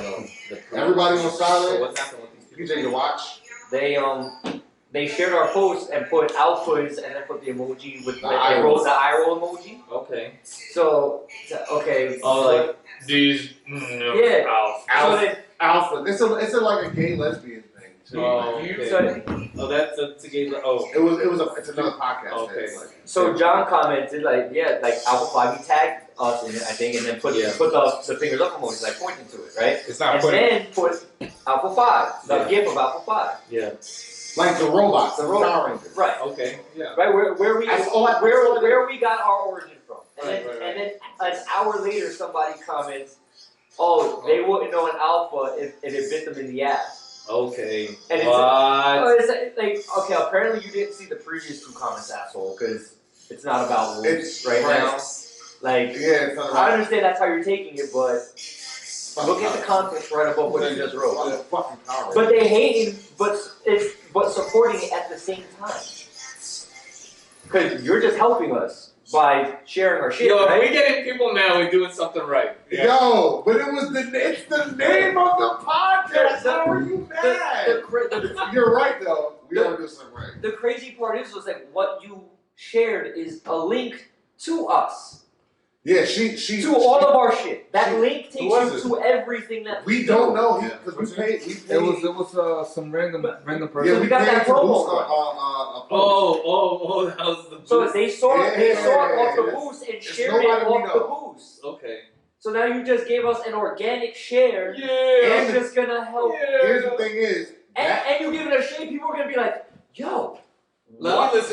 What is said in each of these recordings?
know. Everybody on silent. So what's happening with these people? You take your watch. They shared our post and put alphas and then put the emoji with The they eye wrote roll. the eye roll emoji. Okay. So okay. Oh, like these. Yeah. Alpha. It's a like a gay lesbian thing. Too. Oh, okay. So that's a gay. Oh. It's another podcast. Okay. So John commented like Alpha 5 he tagged us in it, I think, and then put the fingers up emojis like pointing to it, right? It's not and putting. then put Alpha 5, the gif of Alpha 5. Yeah. Like the robots, the Power Rangers. Right. Okay. Yeah. Right. Where we got our origin from, and Right. then an hour later somebody comments, "Oh, they wouldn't know an alpha if it bit them in the ass." Okay. And it's like okay, apparently you didn't see the previous two comments, asshole, because it's not about wolves It's right now. Like, yeah, it's not I understand that's how you're taking it, but look at the context right above what you just wrote. Fucking Power Rangers. But they hating, but supporting it at the same time. Because you're just helping us by sharing our shit, Yo, right? if we getting people mad, we're doing something right. Yeah. Yo, but it's the name of the podcast. How are you mad? You're right though. We are doing something right. The crazy part was like what you shared is a link to us. Yeah, she to all of our shit. That link takes you to everything that we don't know because we paid. It was some random person. Yeah, we got that paid to promo. boost a post. Oh, that was the boost. So they saw it off the boost and shared it off the boost. Okay. So now you just gave us an organic share. Yeah. And it's just gonna help. Yeah. Here's the thing is, and you give it a shade, people are gonna be like, yo, what's this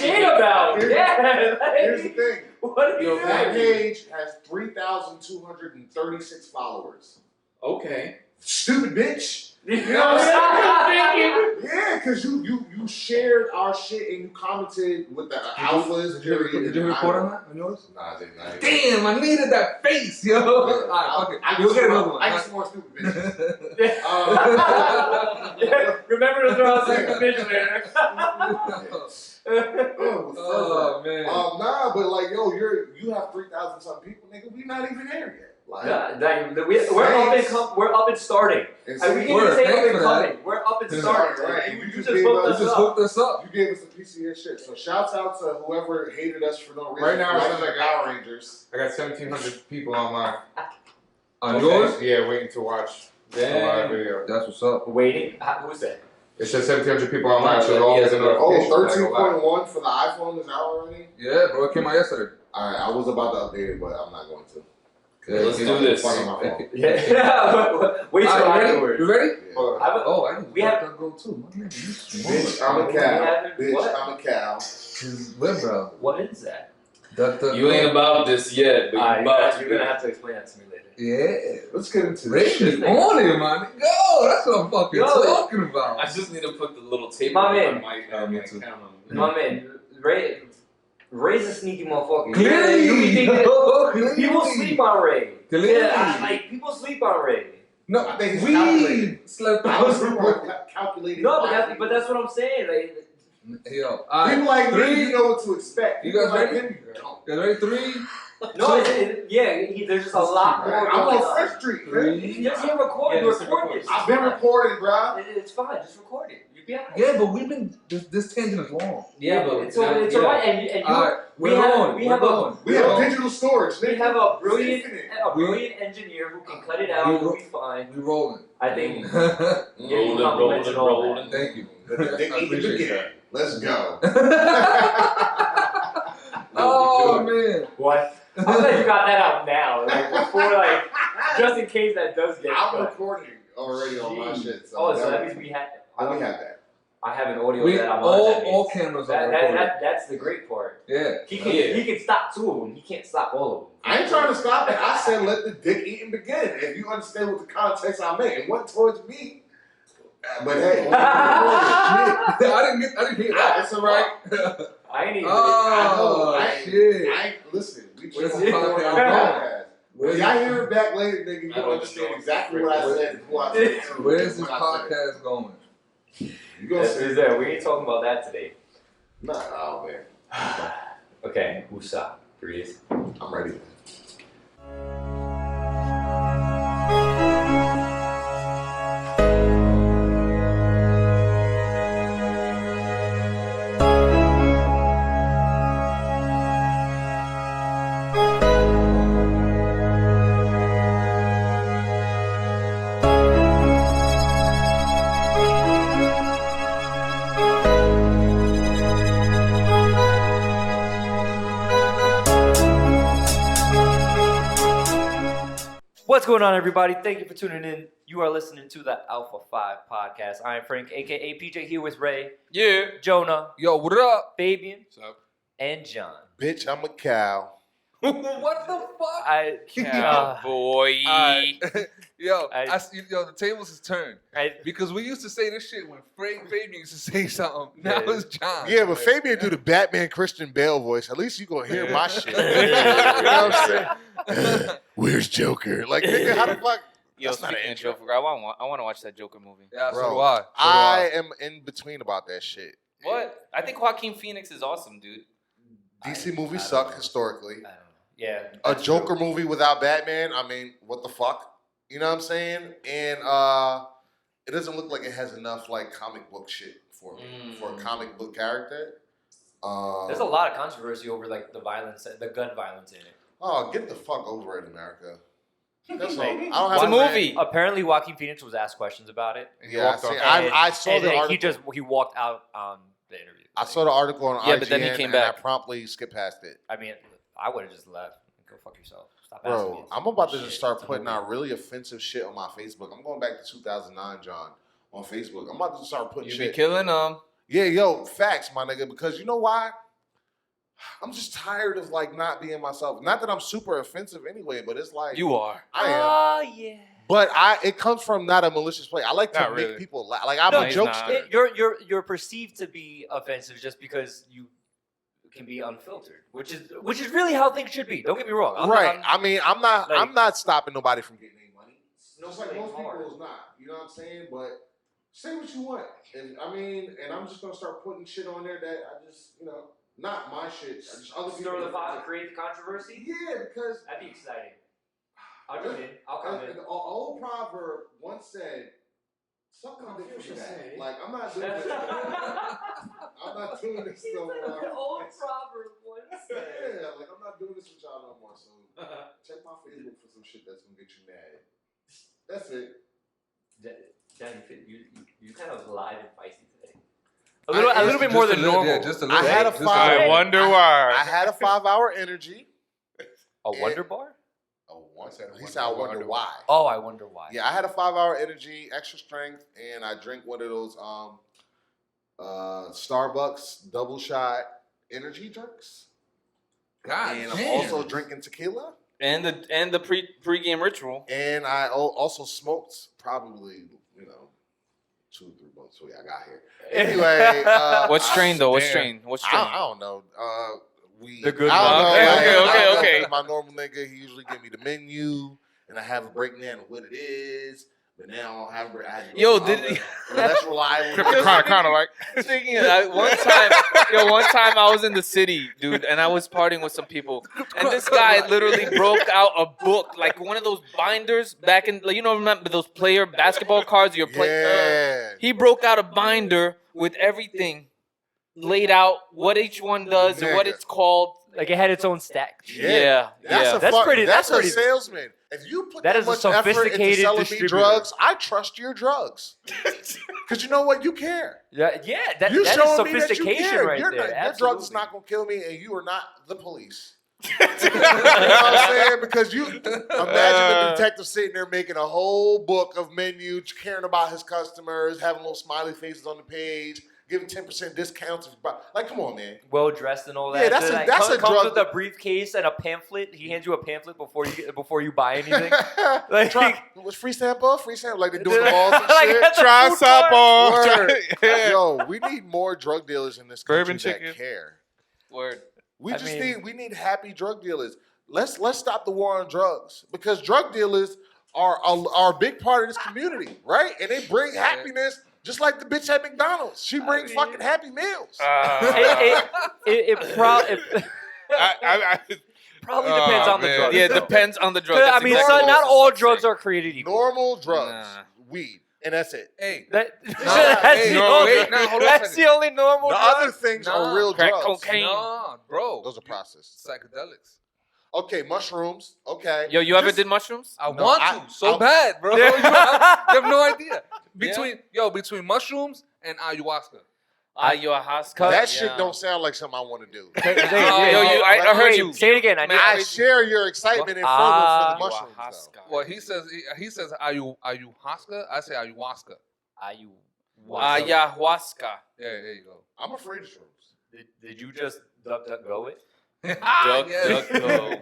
shade about? Here's the thing. What are you doing? That page has 3,236 followers. Okay. Stupid bitch. You know what I'm saying? Yeah, because you shared our shit and you commented with the alphas. Did you report on that on yours? Nah, I didn't. Damn, I needed that face, yo. Alright, okay. You'll get another one. I just want stupid bitches. Remember to throw out stupid bitch later. Oh man. Nah, but like, yo, you have 3,000 something people, nigga. We not even there yet. Like, we're up and starting. We can't even say up and coming. We're up and starting. Right. You You just hooked us up. You gave us a piece of your shit. So shouts out to whoever hated us for no reason. Right now, I like Power Rangers. I got 1,700 people online. On yours? Yeah, waiting to watch the live video. That's what's up. Waiting? Who's that? It says 1,700 people online, so it all is enough. Oh, 13.1 for the iPhone is out already? Yeah, bro, it came out yesterday. Alright, I was about to update it, but I'm not going to. Yeah, let's do this. Yeah. Wait till afterwards. You ready? Yeah. I need to go too. Bitch, I'm a cow. Bitch, I'm a cow. His lip, bro. What is that? You ain't about this yet, but you're gonna have to explain that to me later. Yeah. Let's get into this Raven shit. on it, man. Go. That's what I'm fucking talking about. I just need to put the little tape My on man. my camera. My man, Ray's a sneaky motherfucker. Clearly. You be thinking people sleep on Ray. Clearly. Yeah, people sleep on Ray. No, I think it's we calculated. slept I was on. calculating. No, but that's what I'm saying. Like, Yo, People like me, 3. you know what to expect. You guys like ready? him, you don't. You ready? 3. no, there's just a lot more. I'm going on Fresh Street, man. 3. Just hit record. Yeah, You just record record. it. I've been recording, bro. It's fine. Just record it. You'll be alright. Yeah, but we've been. This tangent is long. Yeah, but it's alright. And you, Alright, we we're have going. We have digital storage. we nigga. have a brilliant Infinite. engineer who can cut it out. We'll be fine. We rolling. I think. Rolling. Thank you. I appreciate that. Let's go. Oh man. What? I'm glad you got that out now. Like before, just in case that does get I'm cut. recording already on my shit. So So that means we had. we have that. I have an audio that I'm on. All cameras are recording. That's the great part. Yeah. He can stop 2 of them. He can't stop all of them. I ain't trying to stop it. I said let the dick eating begin. If you understand what the context I'm in, it wasn't towards me. But hey, I didn't hear that. it's alright. I ain't even. Shit. Listen, we Where's chill the on podcast our podcast. When y'all hear it back later, nigga, you I don't understand know. exactly what I said and who I said it to. Where's this When I said it. podcast going? You gonna say We ain't talking about that today. Nah, oh man. Okay, Usa, breathe. I'm ready. What's going on, everybody? Thank you for tuning in. You are listening to the Alpha 5 podcast. I am Frank, a.k.a. PJ, here with Ray. Yeah. Jonah. Yo, what up? Fabian. What's up? And John. Bitch, I'm a cow. What the fuck? Cowboy. Yo, the tables is turned. Because we used to say this shit when Fabian used to say something. Now it's John. Yeah, but Fabian do the Batman Christian Bale voice. At least you gonna hear my shit. You know what I'm saying? Where's Joker? Like, nigga, how the fuck? Yo, speaking of Joker, I want to watch that Joker movie. Yeah, Bro, so do I. I am in between about that shit. What? I think Joaquin Phoenix is awesome, dude. DC movies suck historically. I don't know. Yeah. A Joker movie without Batman, I mean, what the fuck? You know what I'm saying? And it doesn't look like it has enough like comic book shit for me, for a comic book character. There's a lot of controversy over like the violence, the gun violence in it. Oh, get the fuck over it, America. That's all. I don't It's have a movie. Apparently, Joaquin Phoenix was asked questions about it. Yeah, I saw the article. He walked out on the interview. I saw the article on IGN, but then he came and back. I promptly skipped past it. I mean, I would have just left. Go fuck yourself. Stop asking me. Bro, I'm about to just start putting out really offensive shit on my Facebook. I'm going back to 2009, John, on Facebook. I'm about to start putting You shit. be killing them. Yeah, yo, facts, my nigga. Because you know why? I'm just tired of like not being myself. Not that I'm super offensive anyway, but it's like You are. I am. Oh yeah. But it comes from not a malicious place. I like to Not make really. people laugh. Like I'm No, a he's jokester. You're perceived to be offensive just because you can be unfiltered, which is really how things should be. Don't get me wrong. I'm not stopping nobody from getting any money. Just like playing most people hard. is not. You know what I'm saying? But say what you want. And I'm just gonna start putting shit on there that I just, not my shit. I just other people. Stir the pot to create the controversy. Yeah, because That'd be exciting. I'll join in. I'll come in. an old proverb once said, "Suck my dick for that." Like I'm not doing this. I'm not doing this no more. Old proverb once said. Yeah, like I'm not doing this with y'all no more. So check my Facebook for some shit that's gonna get you mad. That's it. Danny, you kind of live and feisty today. A little bit more than normal. Yeah, just a little I bit. had a Just five- I wonder why. I had a 5-hour energy. A Wonder Bar? He said, "I wonder why." Oh, I wonder why. Yeah, I had a 5-hour energy, extra strength, and I drink one of those Starbucks double shot energy drinks. God and damn. I'm also drinking tequila. And the pre-game ritual. And I also smoked probably 2 or 3 months. So yeah, I got here. Anyway, What strain though? What damn. strain? What strain? I don't know. The good I don't one. know, Okay, like, okay, I don't know, okay. 'cause my normal nigga, he usually give me the menu, and I have a breakdown of what it is. But now I don't have a breakdown. Yo, did less reliable. Kind of like. Speaking of one time I was in the city, dude, and I was partying with some people, and this guy literally broke out a book, like one of those binders back in, remember those player basketball cards? Yeah. He broke out a binder with everything laid out, what each one does and what Nigga. it's called. Like it had its own stack. Yeah. That's pretty- That's pretty- a salesman. If you put That that, is a much effort into sophisticated selling me distributor. drugs, I trust your drugs. Because you know what? You care. Yeah, that You is showing me that you sophistication care. right Your there. drugs is not going to kill me, and you are not the police. You know what I'm saying? Because you imagine the detective sitting there making a whole book of menus, caring about his customers, having little smiley faces on the page, giving 10% discounts. Like, come on, man. Well dressed and all that. Yeah, that's So a- that's a comes drug- with a briefcase and a pamphlet. He hands you a pamphlet before you buy anything. Like, Was free sample? Free sample, like they do in the malls and Like shit. at the Try food some court. Word. Yo, we need more drug dealers in this country Bourbon that chicken. care. Word. We need happy drug dealers. Let's stop the war on drugs, because drug dealers are a big part of this community, right? And they bring happiness, just like the bitch at McDonald's. She brings fucking happy meals. It probably depends on the man. drug. Yeah, it depends on the drug. I That's mean, exactly what not I was all gonna drugs say. are created equal. Normal drugs, Nah. weed, and that's it. Hey, That's hey, the no, only- wait, no, hold on a that's second. the only normal The drug. other things Nah, are real crack drugs. cocaine. nah, bro. Those are processed. Psychedelics. Okay, mushrooms. Okay. Yo, you ever Just- did mushrooms? I No, want I- to so I- bad, bro. Yeah. You have no idea. Between mushrooms and ayahuasca. Ayahuasca. That shit don't sound like something I want to do. I heard you. Say it again. I share your excitement and fervor for the mushrooms. Though. Well, he says ayahuasca. I say ayahuasca. Ayahuasca. Yeah, there you go. I'm afraid of shrooms. Did you just duck go it? Duck, Yes. duck, go.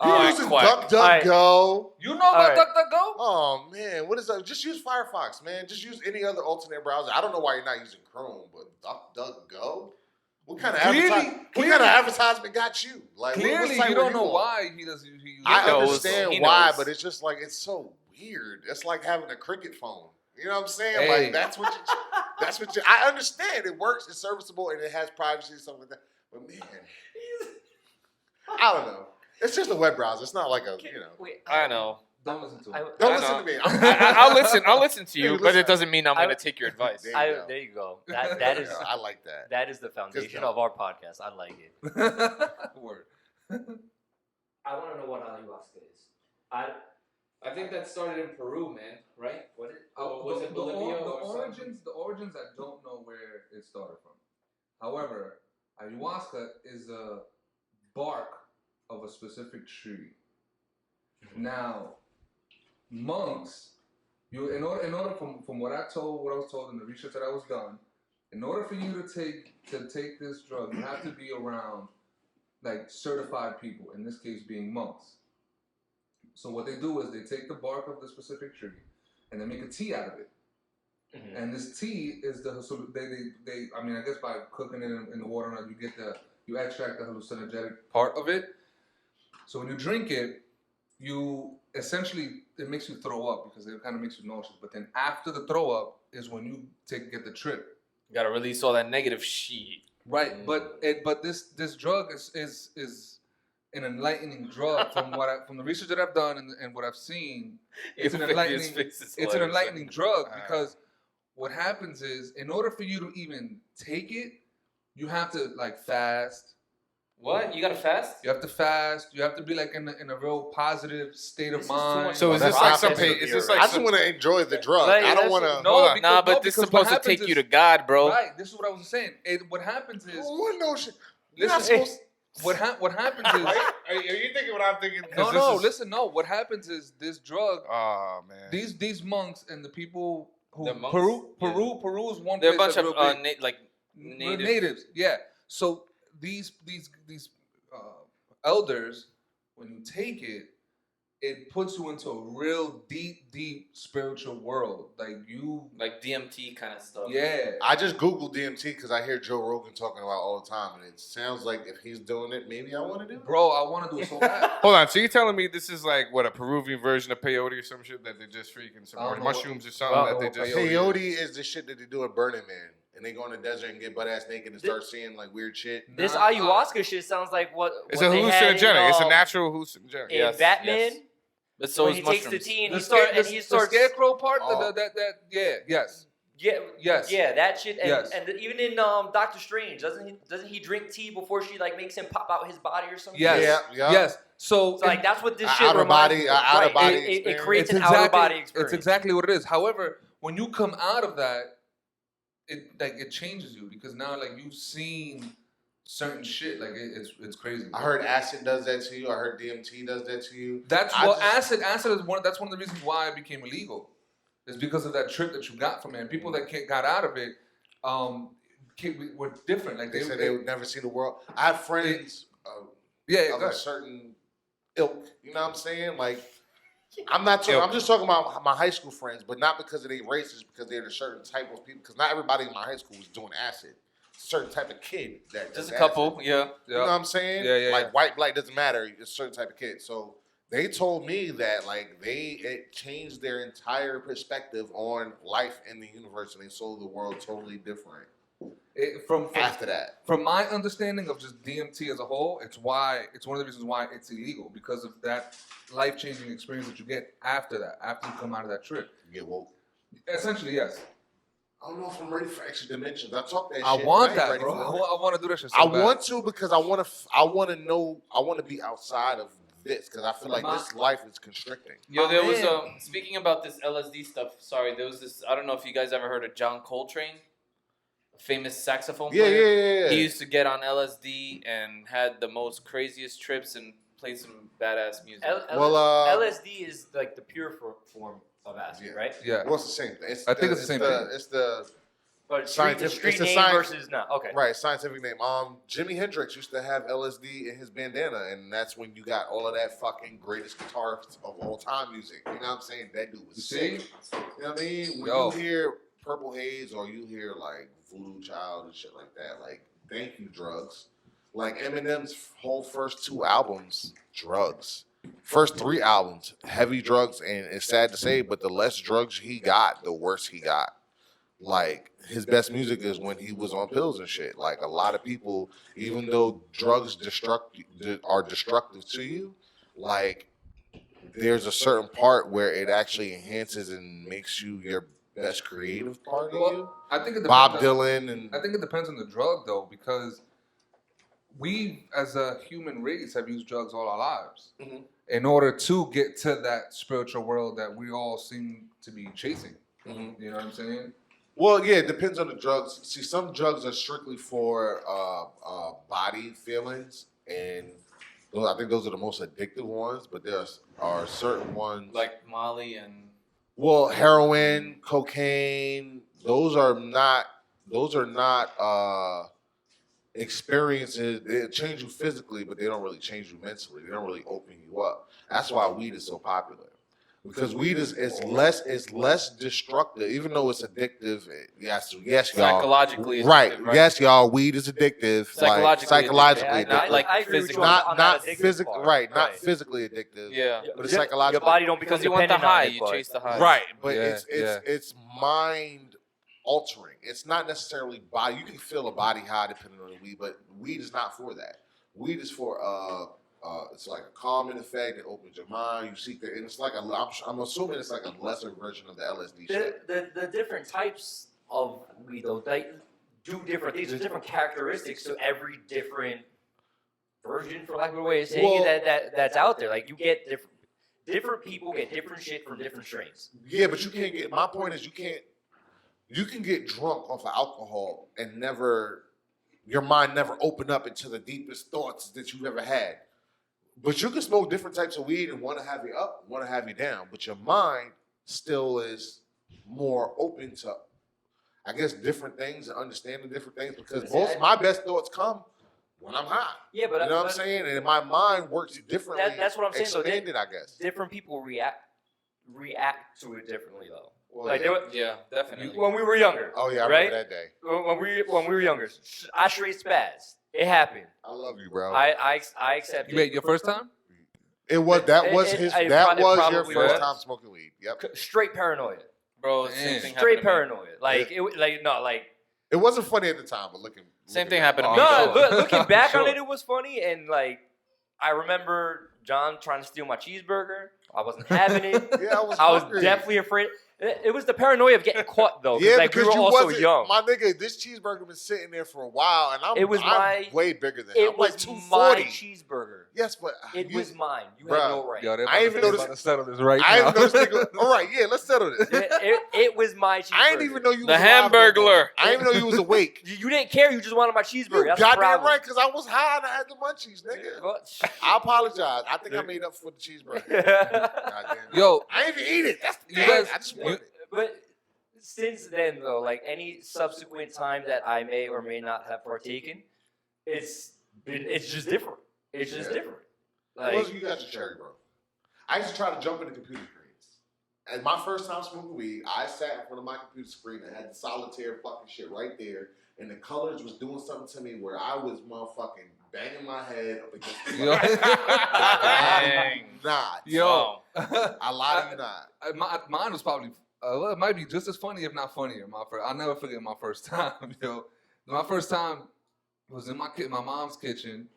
He uses duck, go. You know about right. duck go? Oh man, what is that? Just use Firefox, man. Just use any other alternate browser. I don't know why you're not using Chrome, but DuckDuckGo. What kind of advertisement got you? Like Clearly, what you were don't know on? why he doesn't. I knows. understand He why, knows. but it's just like it's so weird. It's like having a cricket phone. You know what I'm saying? Hey. Like that's what you. I understand it works, it's serviceable, and it has privacy and stuff like that. But man, I don't know. It's just a web browser. It's not like a Wait, I know. Don't listen to him. Don't I listen know. to me. I'll listen to you, Hey, but listen. it doesn't mean I'm going to take your advice. there you go. That is I like that. that is the foundation of our podcast. I like it. Word. I want to know what ayahuasca is. I think that started in Peru, man. Right? What is? Was it Bolivia or something? The origins, I don't know where it started from. However, ayahuasca is a bark of a specific tree. Now, monks, in order from what I was told in the research that I was done, in order for you to take this drug, you have to be around like certified people. In this case, being monks. So what they do is they take the bark of the specific tree and they make a tea out of it. Mm-hmm. And this tea is I mean, I guess by cooking it in the water, you extract the hallucinogenic part of it. So when you drink it, it makes you throw up because it kind of makes you nauseous. But then after the throw up is when you get the trip. You got to release all that negative shit. Right, but this drug is an enlightening drug from the research that I've done and what I've seen. It's an enlightening drug because what happens is in order for you to even take it, you have to like fast. What? You got to fast? You have to fast. You have to be like in a real positive state of mind. So is That's this like not some? supposed to Is be this right. like? I just want to enjoy the drug. Like, I don't that's- want to. No, Nah, but this is because what supposed to take happens you to is- God, bro. Right. This is what I was saying. What happens is no shit. You're not listen. supposed. What happens is Are you thinking what I'm thinking? 'Cause no. this is- Listen, no. What happens is this drug. Oh man. These monks and the people who They're monks? Peru is one They're a place bunch that's of real big. native. Natives. Yeah. So these elders, when you take it, it puts you into a real deep spiritual world. Like DMT kind of stuff. Yeah. I just Googled DMT because I hear Joe Rogan talking about it all the time, and it sounds like if he's doing it, maybe I want to do it. Bro, I want to do it so bad. Hold on. So you're telling me this is like what, a Peruvian version of peyote or some shit that they just freaking some I don't or know mushrooms or something that they just. Peyote is the shit that they do at Burning Man, and they go in the desert and get butt ass naked and start seeing like weird shit. This Nah. ayahuasca shit sounds like what It's what a they had in, hallucinogenic. It's a natural hallucinogenic. in Yes, Batman. yes. But so when is he takes the mushrooms. tea and The he starts scarecrow part. Oh. Yes. yes, that shit. And, Yes. and even in Doctor Strange, doesn't he drink tea before she like makes him pop out his body or something? Yes. Yeah. Yes. So, So like that's what this A shit outer reminds body- me a of. outer Right. body It experience. creates an outer body experience. It's exactly what it is. However, when you come out of that, it changes you because now like you've seen certain shit. Like it's crazy. I heard acid does that to you. I heard DMT does that to you. Acid is one. That's one of the reasons why it became illegal. It's because of that trip that you got from it. And people that got out of it, were different. Like They said they would never see the world. I have friends of a certain ilk. You know what I'm saying? Like, I'm not talking. I'm just talking about my high school friends, but not because of their races, because they're a certain type of people. Because not everybody in my high school was doing acid. Certain type of kid that Just does a couple, acid. yeah. You know what I'm saying? Yeah. Like white, black doesn't matter. It's a certain type of kid. So they told me that like it changed their entire perspective on life in the universe, and they saw the world totally different after that. From my understanding of just DMT as a whole, it's one of the reasons why it's illegal because of that life-changing experience that you get after that, after you come out of that trip. You get woke. Essentially, yes. I don't know if I'm ready for extra dimensions. I talk that shit. I want ain't that, ready bro. for it. I want to do that shit so I bad. want to because I want to know. I want to be outside of this because I feel like this life is constricting. Yo, there was man. speaking about this LSD stuff. Sorry, there was this. I don't know if you guys ever heard of John Coltrane. famous saxophone Yeah, player. yeah. He used to get on LSD and had the most craziest trips and played some badass music. LSD is like the pure form of acid, right? Yeah. Well, it's the same thing. I think it's the same thing. It's the But Scientific- street it's a name science- versus no. Okay. right scientific name. Jimi Hendrix used to have LSD in his bandana, and that's when you got all of that fucking greatest guitarist of all time music. You know what I'm saying? That dude was You sick. see? You know what I mean? When Yo. you hear Purple Haze or you hear like Voodoo Child and shit like that, like thank you drugs. Like Eminem's whole first 2 albums, drugs. First 3 albums, heavy drugs, and it's sad to say, but the less drugs he got, the worse he got. Like his best music is when he was on pills and shit. Like a lot of people, even though drugs are destructive to you, like there's a certain part where it actually enhances and makes you your best creative part of you. Well, I think it depends Bob on- Dylan and I think it depends on the drug though, because we as a human race have used drugs all our lives Mhm. in order to get to that spiritual world that we all seem to be chasing. Mhm. You know what I'm saying? well, yeah, it depends on the drugs. See, some drugs are strictly for body feelings, and I think those are the most addictive ones. But there are certain ones Like Molly and well, heroin, cocaine. Those are not experiences. They change you physically, but they don't really change you mentally. They don't really open you up. That's why weed is so popular. Because weed is less destructive, even though it's addictive. Yes, y'all. psychologically Right. addictive, Yes, y'all. Weed is addictive. Psychologically like, addictive. psychologically Like I agree with physically. you on not that addictive physical. part. Right. Not physically addictive. Yeah. But it's Your psychological. body don't become Because you want the dependent on high, it, you but- chase the high. Right, but Yeah, it's mind altering. It's not necessarily body. You can feel a body high depending on the weed, but weed is not for that. Weed is for it's like a calming effect. It opens your mind. You seek the, and it's like I'm assuming it's like a lesser version of the LSD shit. The different types of weed though, they do different things. There's different characteristics to every different version, for lack of a way of saying Well- it, that's out there. Like you get different people get different shit from different strains. Yeah, but you can't get. My point is, you can get drunk off of alcohol and your mind never open up into the deepest thoughts that you've ever had. But you can smoke different types of weed and want to have you up, want to have you down. But your mind still is more open to, I guess, different things and understanding different things. Because my best thoughts come when I'm high. Yeah, but You know what I'm saying? And my mind works differently. that's what I'm saying, though. Expanded, I guess. different people react to it differently though. Well, Like yeah. Yeah, definitely. when we were younger. Oh yeah, I right? remember that day. When we were younger, I straight spazzed. It happened. I love you, bro. I accept You it. made your first time? It was that It- was it- his it that was your probably first was. time smoking weed. Yep. Straight paranoia. Bro, Damn. same thing Straight happened to me. paranoia. Like like It wasn't funny at the time, but looking Same thing happened to me. no. though. Looking back on Sure. it, it was funny, and like I remember John trying to steal my cheeseburger. I wasn't having it. Yeah, I was. I was hungry. definitely afraid. It was the paranoia of getting caught though. Yeah, like we because were you also wasn't young. my nigga. This cheeseburger been sitting there for a while, and I'm my- way bigger than him. It I'm like was 240. my cheeseburger. Yes, but It was mine. You Bruh. had no right. Yo, they're I about ain't to- even they're noticed- about to settle this right I now. ain't even know this nigga. All right, yeah, let's settle this. It was my cheeseburger. I ain't even know you. The was alive no more. Hamburglar. I didn't even know you was awake. You didn't care. You just wanted my cheeseburger. You That's the goddamn problem. right, because I was high and I had the munchies, nigga. But- I apologize. I think I made up for the cheeseburger. Goddamn. Yo, I ain't even eat it. That's the You thing. guys- I just you- wanted it. But since then, though, like any subsequent time that I may or may not have partaken, it's just different. It's just Yeah. different. Well, Like you got your cherry, bro. I used to try to jump into computer screens. And my first time smoking weed, I sat in front of my computer screen and had the solitaire fucking shit right there. And the colors was doing something to me where I was motherfucking banging my head up against the Yo. Dang. Not. yo, I lie to you not. mine was probably well, it might be just as funny, if not funnier. I'll never forget my first time. Yo, my first time was in my mom's kitchen,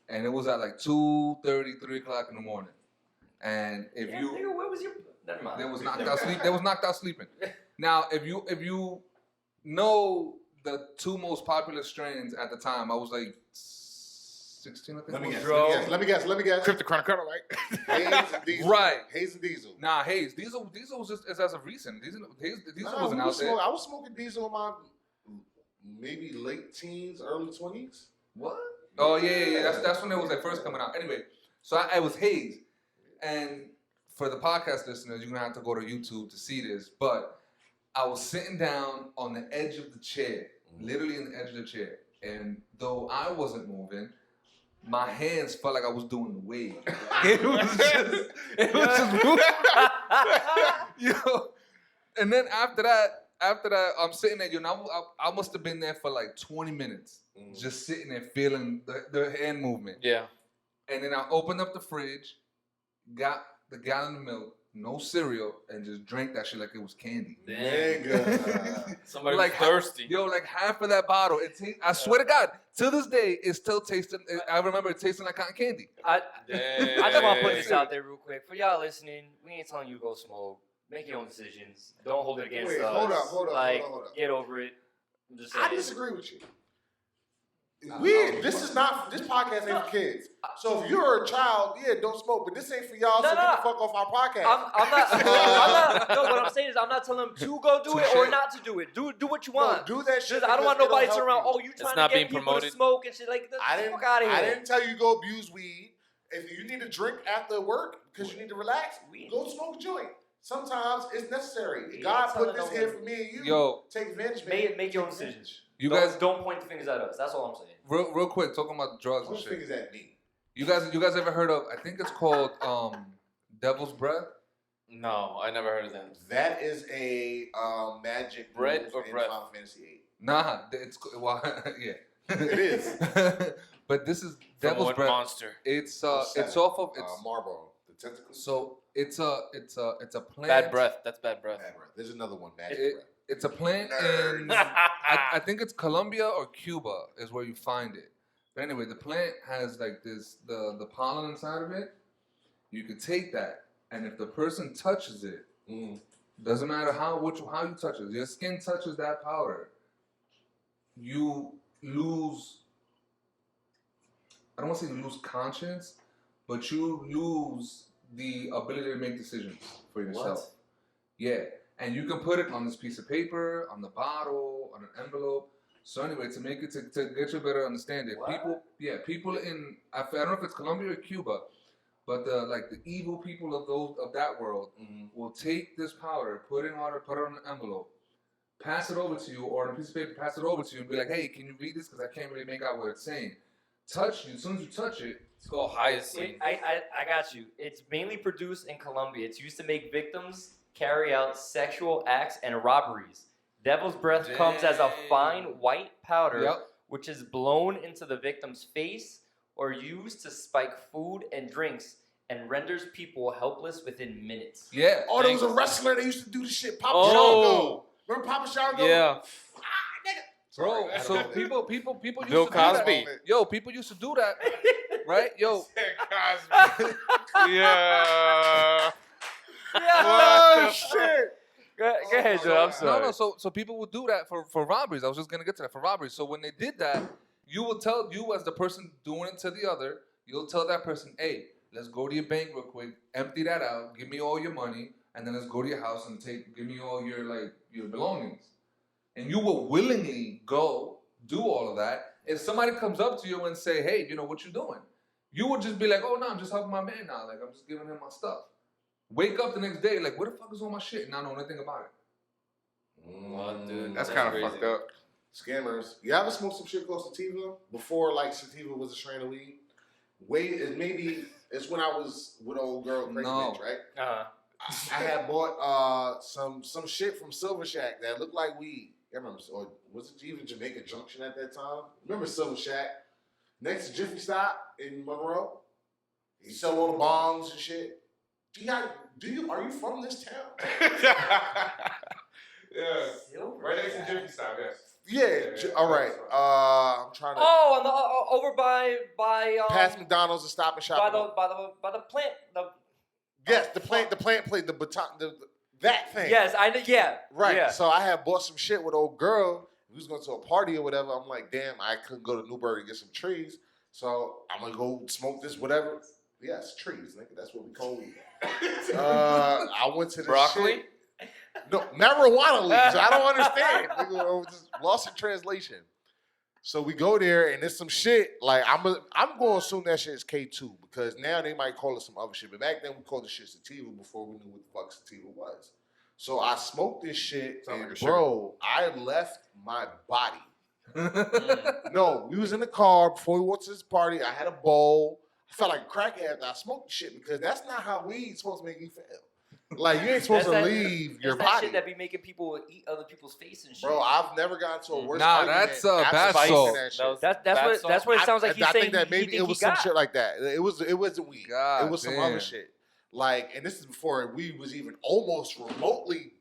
and it was at like 2:30, 3 o'clock in the morning. And if yeah, you nigga, what was your? Never mind. They was knocked out sleep. They was knocked out sleeping. Now, if you know the two most popular strains at the time, I was like 16, I think. Let me guess. Bro. Let me guess. Cryptochronicle, right? Hayes and Diesel. Right. Hayes and Diesel. Nah, Hayes. Diesel was just as of recent. Diesel Nah, wasn't out there. I was smoking Diesel in my maybe late teens, early 20s. What? Oh yeah. That's when it was like first coming out. Anyway, so I was Haze, and for the podcast listeners, you're gonna have to go to YouTube to see this. But I was sitting down on the edge of the chair, literally in the edge of the chair, and though I wasn't moving, my hands felt like I was doing the wave. It was just moving. Yo. And then after that, I'm sitting there, I must have been there for like 20 minutes, just sitting there feeling the hand movement. Yeah. And then I opened up the fridge, got the gallon of milk, no cereal, and just drank that shit like it was candy. Nigga. Somebody Like was thirsty. Yo, like half of that bottle. I swear to God, to this day, it's still tasting. I remember it tasting like cotton candy. I just want to put this out there real quick. For y'all listening, we ain't telling you to go smoke. Make your own decisions. Don't hold it against us. Hold up. Get over it. I'm just saying. I disagree with you. This podcast ain't for kids. So if you're a child, don't smoke. But this ain't for y'all. So get the fuck off our podcast. I'm not. No, what I'm saying is I'm not telling them to go do it or not to do it. Do what you want. No, do that shit. I don't want nobody to turn around. You. Oh, you trying to get people to smoke and shit like that? Fuck out of here. I didn't tell you go abuse weed. If you need to drink after work because you need to relax, go smoke a joint. Sometimes it's necessary. God put this here for me and you. Yo, take advantage. Make your own decisions. You guys don't point the fingers at us. That's all I'm saying. real quick, talking about drugs and Point shit. fingers at me. You guys ever heard of? I think it's called Devil's Breath. No, I never heard of that. That is a magic Bread move or in breath? Final Fantasy VIII. Nah, it's yeah. It is. But this is From Devil's what Breath. monster? It's off of Marlboro. The tentacles. so it's a plant. Bad breath. That's bad breath. Bad breath. There's another one. Magic breath. It's a plant in I think it's Colombia or Cuba is where you find it. But anyway, the plant has like this the pollen inside of it. You could take that, and if the person touches it, doesn't matter how you touch it, your skin touches that powder, you lose. I don't want to say you lose conscience, but you lose the ability to make decisions for yourself. What? Yeah. And you can put it on this piece of paper, on the bottle, on an envelope. So anyway, to make it to get you a better understanding, What? people in I don't know if it's Colombia or Cuba, but the evil people of that world will take this powder, put it on an envelope, pass it over to you, or on a piece of paper, pass it over to you, and be like, hey, can you read this? Because I can't really make out what it's saying. Touch you as soon as you touch it. It's called hyacinth. I got you. It's mainly produced in Colombia. It's used to make victims carry out sexual acts and robberies. Devil's breath comes as a fine white powder, which is blown into the victim's face or used to spike food and drinks and renders people helpless within minutes. Yeah. Oh, there was a wrestler that used to do this shit. Papa Oh. Shango. Remember Papa Shango? Yeah. Bro, Sorry, so I don't people used Bill to do that. Cosby. Yo, people used to do that, right? Yo, Cosby. Yeah. Oh, shit. Go ahead, Joe. I'm sorry. no. So people would do that for robberies. I was just gonna get to that for robberies. So when they did that, you as the person doing it to the other, you'll tell that person, hey, let's go to your bank real quick, empty that out, give me all your money, and then let's go to your house and give me all your belongings. And you will willingly go do all of that. If somebody comes up to you and say, hey, what you doing? You would just be like, oh, no, I'm just helping my man now. Like, I'm just giving him my stuff. Wake up the next day, like, where the fuck is all my shit? And I don't know anything about it. What, dude? That's kind of crazy. fucked up. Scammers. You ever smoked some shit called sativa? Before, sativa was a strain of weed? It's when I was with old girl Crazy No. Bitch, right? Uh-huh. I had bought some shit from Silver Shack that looked like weed. I remember, or was it even Jamaica Junction at that time? Remember Silver Shack? Next to Jiffy Stop in Monroe? He sell all the bongs and shit. Are you from this town? Yeah. Right next to Jiffy Stop, yes. Yeah. All right. I'm trying to Oh, on the over by pass McDonald's and Stop and Shop. by the plant. Yes, the plant plate, the baton, that thing. Yes, I know. Yeah. Right. Yeah. So I had bought some shit with old girl. We was going to a party or whatever. I'm like, damn, I couldn't go to Newburgh to get some trees. So I'm going to go smoke this, whatever. Yes, trees, nigga. That's what we call weed. I went to this Broccoli? shit. No, marijuana leaves. I don't understand. Nigga, just lost in translation. So we go there and there's some shit. Like I'm going to assume that shit is K2 because now they might call it some other shit. But back then we called the shit sativa before we knew what the fuck sativa was. So I smoked this shit, Sound and like a bro, I left my body. No, we was in the car before we went to this party. I had a bowl. I felt like a crackhead after I smoked the shit because that's not how weed's supposed to make you feel. Like you ain't supposed to That's that- leave your That's that body. shit that be making people eat other people's face and shit. Bro, I've never gotten to a worse Nah, argument that's, after bath smoking salt. that shit. That was- That's what it sounds like he's I saying. think that maybe he it was some got. shit like that. It wasn't weed. God it was some damn. other shit. Like, and this is before weed was even almost remotely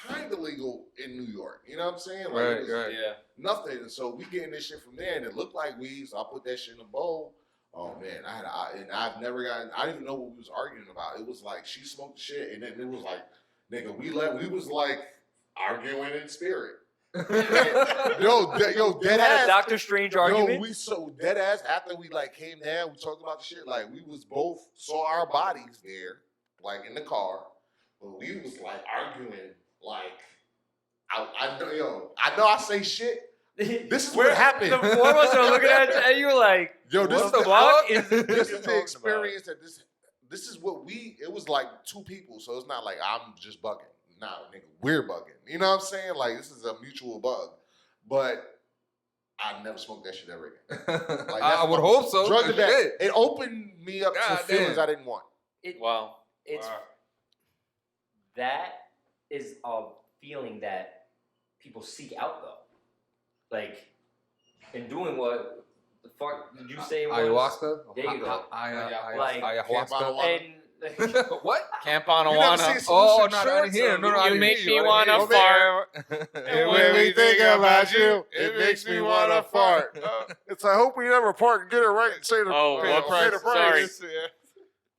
kind of legal in New York. You know what I'm saying? Like, it was Yeah. nothing. And so we getting this shit from there, and it looked like weed. So I put that shit in a bowl. Oh man, I've never gotten. I didn't even know what we was arguing about. It was like she smoked shit, and then it was like, nigga, we was like arguing in spirit. Yo, dead Had a ass. Doctor Strange argument. Yo, we so dead ass after we like came down, we talked about the shit. Like we was both saw our bodies there, like in the car, but we was like arguing. Like I know I say shit. This is what happened. The four of us are looking at you, and you're like, Yo, this what is the fuck is this this is the experience that this is what it was like two people, so it's not like I'm just bugging. Nah, nigga, we're bugging. You know what I'm saying? Like this is a mutual bug. But I never smoked that shit ever again. Like, I would hope so. Drug to Shit. that. It opened me up God to feelings damn. I didn't want. Wow. It's Wow. that is a feeling that people seek out though. Like in doing what the fuck did you say it was? Ayahuasca? There you go. Like- Ayahuasca. And What? Camp on You never Awana. seen Oh, Solution no, I didn't Shorts? hear. No, I You didn't make hear me you. wanna hear you. fart. And when we think about you, it makes me want to fart. It's I hope we never part and get it right and say the Oh, what part? Sorry.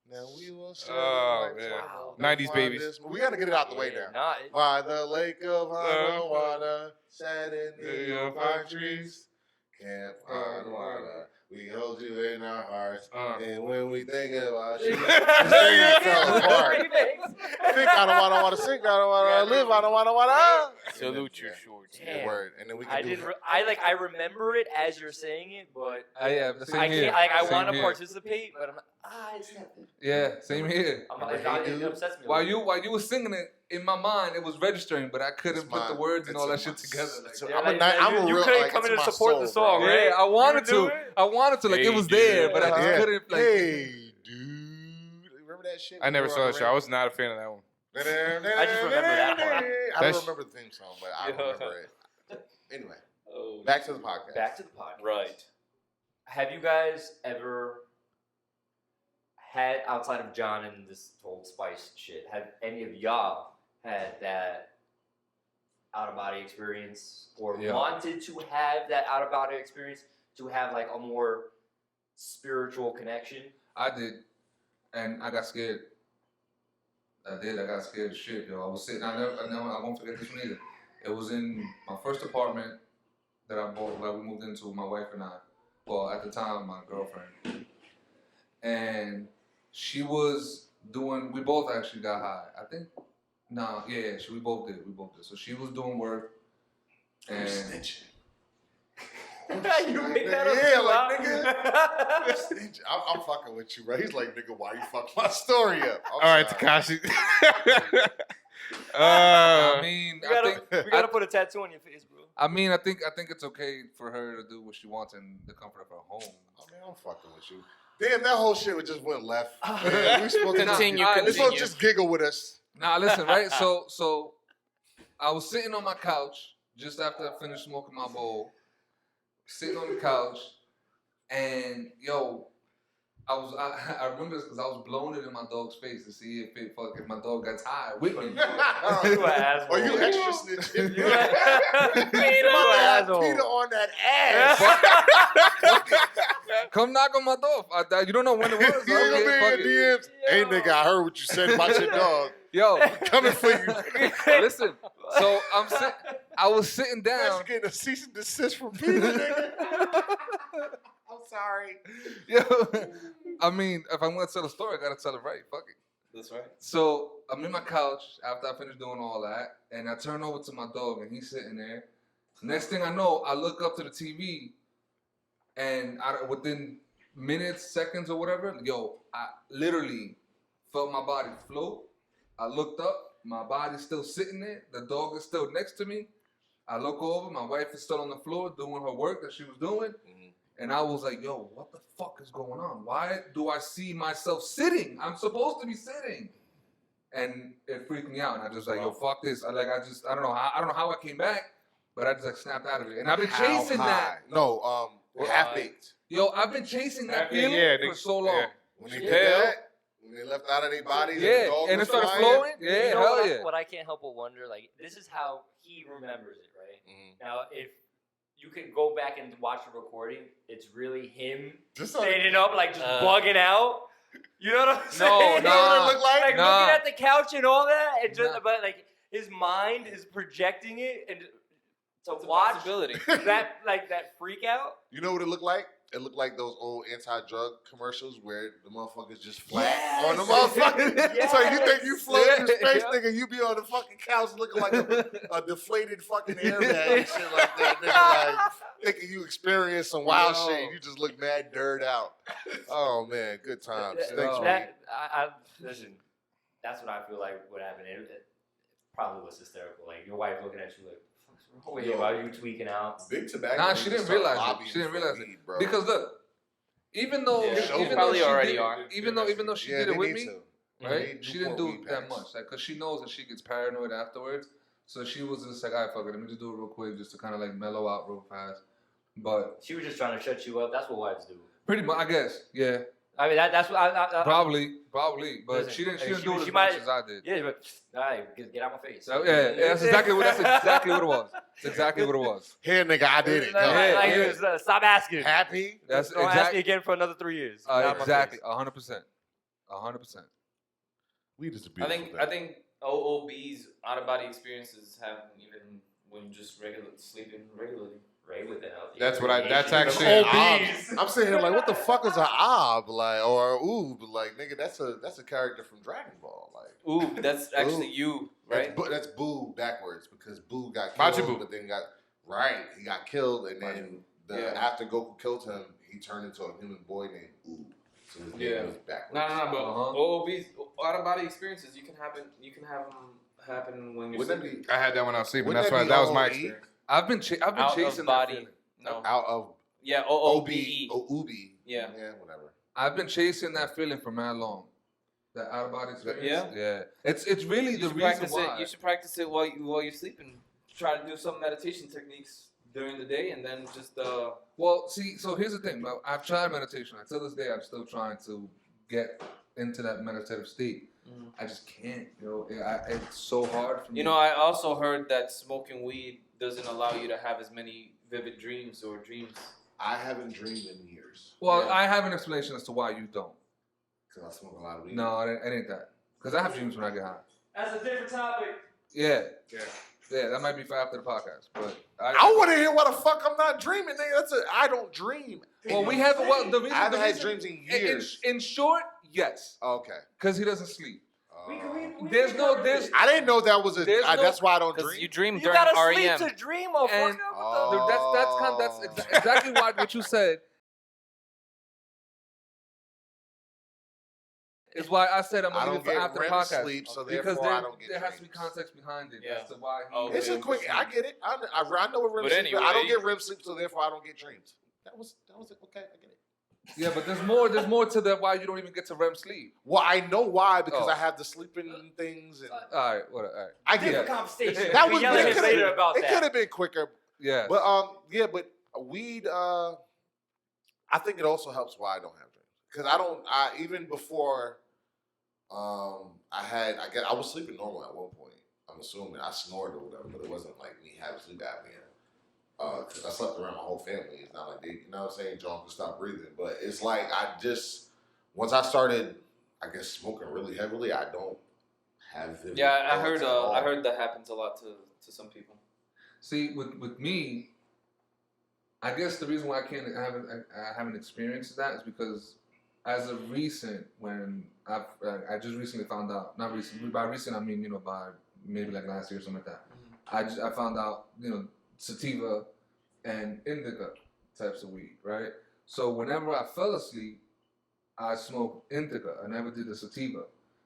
Now we will show Oh, the man. lights on 90s the babies. this- We got to get it out the way now. Nah, By the lake of Anawana, sat in the pine trees. Camp Anawana, we hold you in our hearts. And when we think about you, this thing fell apart. Think I don't want to sing, I don't want to live, I don't want to. Salute your shorts. Damn. Word. And then we can I do didn't. I remember it as you're saying it, but Yeah, the same I here. can't. Like, I Same want to here. participate, but I'm like, it's nothing. Yeah, same here. It upsets me. a While little. you were singing it, in my mind, it was registering, but I couldn't It's put the my- words and all that it's shit my- together. it's Like, a- Yeah, I'm a like, ni- I'm a you real, couldn't like, come in it's to my support the soul, song, bro. right? yeah, I wanted You to. knew it? I wanted to. Like, Hey, it was dude. there, but I just Yeah. couldn't. Like, Hey, dude. Remember that shit? I never We were saw on that the show. I was not a fan of that one. I just remember that part. I That's- don't remember the theme song, but I remember it. Anyway, Oh, back to the podcast. Back to the podcast. right. Have you guys ever had, outside of John and this whole spice shit, have any of y'all had that out of body experience or Yeah. wanted to have that out of body experience to have like a more spiritual connection? I did, and I got scared. I did. I got scared as shit, yo. I was sitting. I won't forget this one either. It was in my first apartment that I bought, where we moved into, my wife and I. Well, at the time, my girlfriend. And she was doing. We both actually got high. I think. Nah, yeah. We both did. So she was doing work, and You make that up Yeah, too, like, huh? I'm fucking with you, bro. He's like, nigga, why you fuck my story up? I'm All right, sorry. Takashi. I mean, we gotta put a tattoo on your face, bro. I mean, I think it's okay for her to do what she wants in the comfort of her home. I mean, I'm fucking with you. Damn, that whole shit just went left. Man, we supposed to Continue, Alright, We supposed to continue. just giggle with us. Nah, listen, right? So I was sitting on my couch just after I finished smoking my bowl, sitting on the couch, and yo, I remember this because I was blowing it in my dog's face to see if my dog got tired with me. You an asshole. Are you extra snitching? You an asshole. Peter on that ass. Come knock on my door. You don't know when it was. You ain't Okay, gonna fuck be in it. DMs. Hey, nigga, I heard what you said about your dog. Yo, Coming for you. listen. So I was sitting That's down. getting a cease and desist from Peter, nigga. I'm sorry. Yo, I mean, if I'm gonna tell a story, I gotta tell it right. Fuck it. That's right. So I'm in my couch after I finish doing all that, and I turn over to my dog, and he's sitting there. Next thing I know, I look up to the TV, and within minutes, seconds, or whatever, I literally felt my body float. I looked up, my body's still sitting there. The dog is still next to me. I look over, my wife is still on the floor doing her work that she was doing. And I was like, yo, what the fuck is going on? Why do I see myself sitting? I'm supposed to be sitting. And it freaked me out. And I just like, yo, fuck this. I don't know how I came back, but I just like snapped out of it. And I've been chasing that. No, half baked. Yo, I've been chasing that feeling for so long. Yeah. When they did that, when they left out of their bodies, and the dog and it was started flying. flowing. Yeah, You know hell what, yeah. what I can't help but wonder, like, this is how he remembers it, right? Now, if you can go back and watch the recording, it's really him Just standing up, like, just bugging out. You know what I'm No, saying? You know what it look like? Like, Nah. looking at the couch and all that, and just, Nah. but, like, his mind is projecting it, and to It's a watch possibility. that freak out. You know what it looked like? It looked like those old anti-drug commercials where the motherfuckers just flat Yes. on the motherfucker. Yes. So you think you float through space, Yeah. nigga, you be on the fucking couch looking like a deflated fucking airbag and shit like that, nigga. Like, thinking you experienced some wild Yo. shit. You just look mad dirt out. Oh, man. Good times. That- Thanks, Yo. man. Listen, that's what I feel like would happen. It probably was hysterical. Like, your wife looking at you like, oh, yeah, why are you tweaking out? Big tobacco. Nah, niggas she didn't start realize it. lobbying She didn't for realize it. weed, bro. Because look, even though Yeah. Show even though probably she already did, are. even though she Yeah, did they it with need me, to. right? They She didn't Newport do weed that packs. much, like, cause she knows that she gets paranoid afterwards. So she was just like, all right, fuck it, let me just do it real quick, just to kind of like mellow out real fast. But She was just trying to shut you up. That's what wives do. pretty much, I guess, yeah, I mean, that's what I probably, but listen, she didn't she do it as might- much as I did. yeah, but all right, get out my face. So yeah, that's exactly what it was. That's exactly what it was. Here, nigga, I did it. Like, Go. Yeah, like, yeah. just, stop asking. Happy? That's Don't ask me exactly again for another 3 years. Get out my exactly face. 100%. Weed is a I beautiful think OOB's out of body experiences happen even when just sleeping regularly. Right with that. That's what that's An actually ob. I'm sitting here like, what the fuck is an ob? Like, or oob? Like, nigga, that's a character from Dragon Ball. Like, Ooh, that's actually you, right? That's Boo backwards because Boo got Majin killed, Buu. but then he got killed, and then Yeah. after Goku killed him, he turned into a human boy named Oob. So his Yeah. name was backwards. No, but Uh-huh. OOB's out of body experiences you can have them happen when you're Wouldn't that sleeping. be I had that when I was sleeping. Wouldn't That's that why be that was my OOE? experience. I've been Out chasing of that body. feeling. No. out of Yeah, OB, OOBE. OOB? Yeah. Whatever. I've been chasing that feeling for mad long. That out of body experience. Yeah? Yeah. It's really You the should reason practice why. it. You should practice it while you're sleeping. Try to do some meditation techniques during the day, and then just Well, see, so here's the thing. Bro. I've tried meditation. Until this day, I'm still trying to get into that meditative state. Mhm. I just can't. It's so hard for me. You know, I also heard that smoking weed doesn't allow you to have as many vivid dreams or dreams. I haven't dreamed in years Well, Yeah. I have an explanation as to why you don't. because I smoke a lot of weed. No, it ain't that. Because I have dreams when I get high. That's a different topic. Yeah. Yeah. Yeah, that might be for after the podcast. But I want to hear why the fuck I'm not dreaming, nigga. I don't dream. Well, we have the reason. I haven't the had reason- dreams in years. In short, yes, Okay. because he doesn't sleep. We There's can no- cover there's- it. I didn't know that was a. There's no- that's why I don't Because dream. you dream You during gotta REM. sleep to dream, motherfucker. And- Oh. Dude, that's exactly what you said. Is why I said I'm I gonna don't leave it for get after the REM podcast. sleep, so Because therefore I don't get there has to be dreams. context behind it Yeah. as to why he. Okay. It's a quick. I get it. I know what REM But sleep is. I don't anyway- get REM sleep, so therefore I don't get dreams. That was it. Okay, I get it. Yeah, but there's more to that why you don't even get to REM sleep. Well, I know why because Oh. I have the sleeping things, and All right, all right. I get Different it. conversation. That We was yell at it him later about It that. could have been quicker, Yeah. but yeah, but weed. I think it also helps why I don't have dreams because I don't. Even before, I was sleeping normal at one point. I'm assuming I snored or whatever, but it wasn't like me having sleep apnea. Because I slept around my whole family. It's not like they, you know what I'm saying, John could stop breathing. But it's like once I started, I guess, smoking really heavily, I don't have vivid Yeah, I thoughts heard. at all. I heard that happens a lot to some people. See, with me, I guess the reason why I haven't experienced that is because as of recent, when I just recently found out, not recent, by recent I mean by maybe like last year or something like that. I found out sativa and indica types of weed, right? So whenever I fell asleep, I smoked indica. I never did the sativa.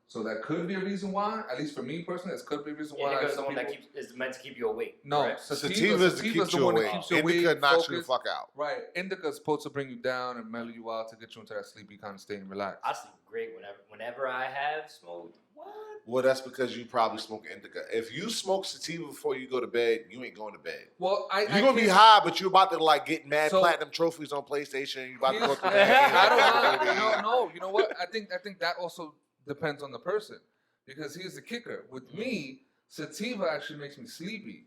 So that could be a reason why, at least for me personally, it could be a reason why. Indica is the one that is meant to keep you awake. No, correct? Sativa is the one that keeps you awake. Indica knocks you the fuck out. Right. Indica is supposed to bring you down and mellow you out to get you into that sleepy kind of state and relax. I sleep great whenever I have smoked. What? Well, that's because you probably smoke indica. If you smoke sativa before you go to bed, you ain't going to bed. Well, you're gonna be high, but you're about to like get mad platinum trophies on PlayStation. You're about to go through that. I don't know. You know what? I think that also depends on the person. Because here's the kicker. With me, sativa actually makes me sleepy.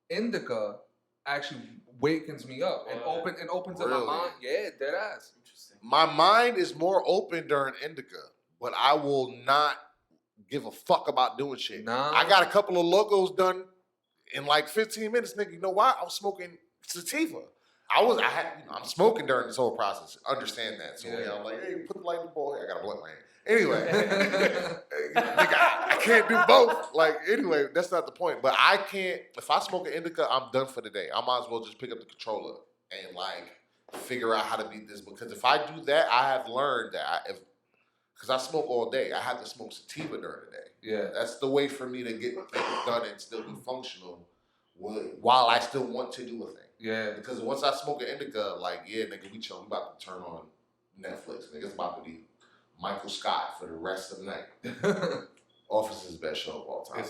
Indica actually wakens me up and opens up my mind. Yeah, dead ass. Interesting. My mind is more open during indica, but I will not give a fuck about doing shit. Nah. I got a couple of logos done in like 15 minutes, nigga. You know why? I was smoking sativa. I'm smoking during this whole process. Understand that. So I'm like, hey, put the light in the bowl. Hey, I got a blunt in my hand. Anyway, nigga, I can't do both. Like, anyway, that's not the point. But I can't, if I smoke an indica, I'm done for the day. I might as well just pick up the controller and like figure out how to beat this. Because if I do that, I have learned that because I smoke all day, I have to smoke sativa during the day. Yeah. That's the way for me to get things done and still be functional while I still want to do a thing. Yeah. Because once I smoke an indica, like, yeah, nigga, we chilling. We about to turn on Netflix. Nigga, it's about to be Michael Scott for the rest of the night. Office is the best show of all time.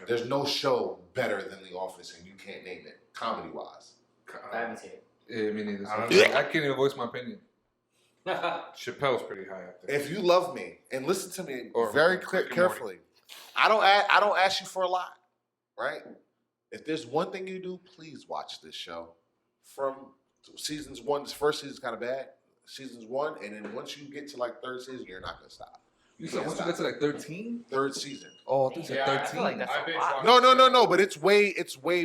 There's no show better than The Office, and you can't name it, comedy-wise. I haven't seen it. Yeah, me neither. I can't even voice my opinion. Chappelle's pretty high up there. If you love me, and listen to me very carefully, I don't ask you for a lot, right? If there's one thing you do, please watch this show. From seasons 1, this first season's kind of bad. Seasons 1, and then once you get to like third season, you're not gonna stop. You said once you get to like 13? Third season. Oh, this is 13. I feel like that's a lot. No. But it's way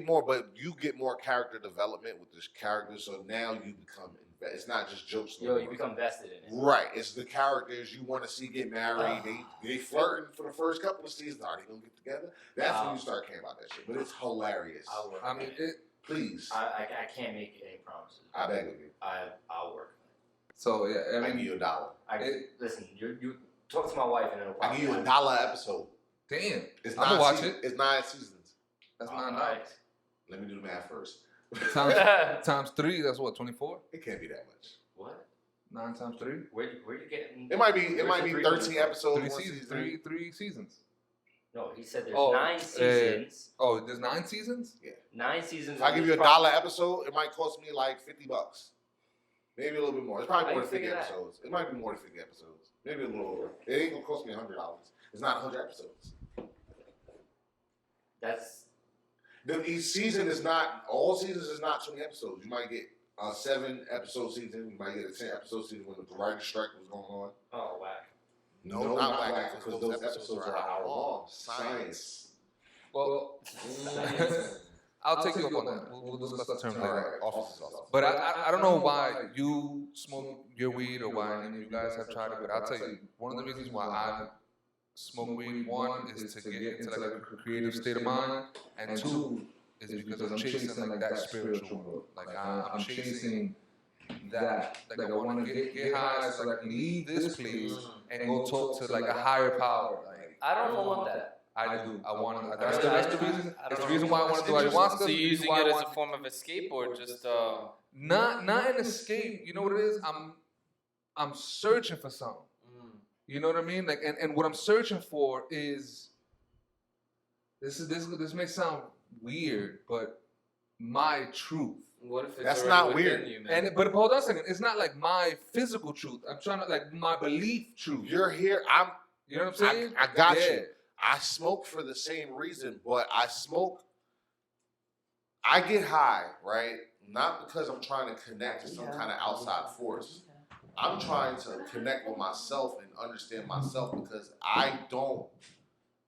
more. But you get more character development with this character, so now you become. It's not just jokes. You become vested in it. Right. It's the characters you want to see get married. They flirting for the first couple of seasons. Are they gonna get together? That's when you start caring about that shit. But it's hilarious. I mean, please. I can't make any promises. I beg of you. I'll work. So yeah, I give you $1. Listen, you talk to my wife and it'll. I give you $1 episode. Damn. It's I'm gonna watch it. It's 9 seasons. That's $9. Let me do the math first. Times 3. That's what, 24? It can't be that much. What? 9 times 3. Where you getting? It might be 13 episodes. 3 seasons. Three seasons. No, he said there's 9 seasons. There's 9 seasons? Yeah. 9 seasons. If I give you $1 episode, it might cost me like $50. Maybe a little bit more. It's probably more than 50 episodes. It might be more than 50 episodes. Maybe a little over. It ain't gonna cost me $100. It's not 100 episodes. Each season is not. All seasons is not 20 episodes. You might get a 7-episode season. You might get a 10-episode season when the writer's strike was going on. Oh, whack. No, not whack, because those episodes are an hour long. Science. Well, I'll take you up on that. We'll discuss the term later. Office. But I don't know why you smoke your weed or why any of you guys have tried it, but I'll tell you, one of the reasons why I smoke weed, one, is to get into like a creative state of mind, and 2, is because I'm chasing like that spiritual world. Like I'm chasing that. Like I want to get high so I can leave this place and go talk to like a higher power. Like I don't know want that. I do. I want. That's the reason. That's the reason why I want to do ayahuasca. So you're using it as a form of escape, or just not an escape. You know what it is? I'm searching for something. You know what I mean? Like, and what I'm searching for is this may sound weird, but my truth. What if it's That's not weird. You, man? But hold on a second. It's not like my physical truth. I'm trying to like my belief truth. You're here. You know what I'm saying? I got you. I smoke for the same reason, but I get high, right? Not because I'm trying to connect to some kind of outside force. I'm trying to connect with myself and understand myself because I don't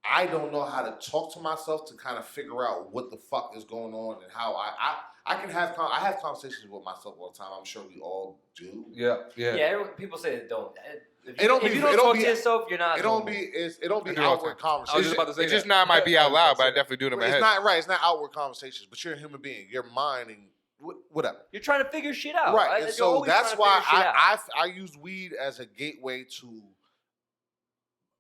I don't know how to talk to myself to kind of figure out what the fuck is going on and how I can have I have conversations with myself all the time. I'm sure we all do. Yeah. People say they don't. If It don't if be- you don't it don't talk be- to yourself, you're not. It don't normal. be it don't be I do all the outward time. I was conversations. just about to say It's that. just not might be out loud, but I definitely do it in my It's head. not right. It's not outward conversations, but you're a human being. Your mind and whatever. You're trying to figure shit out. Right, and You're so always that's trying to why figure shit out. I use weed as a gateway to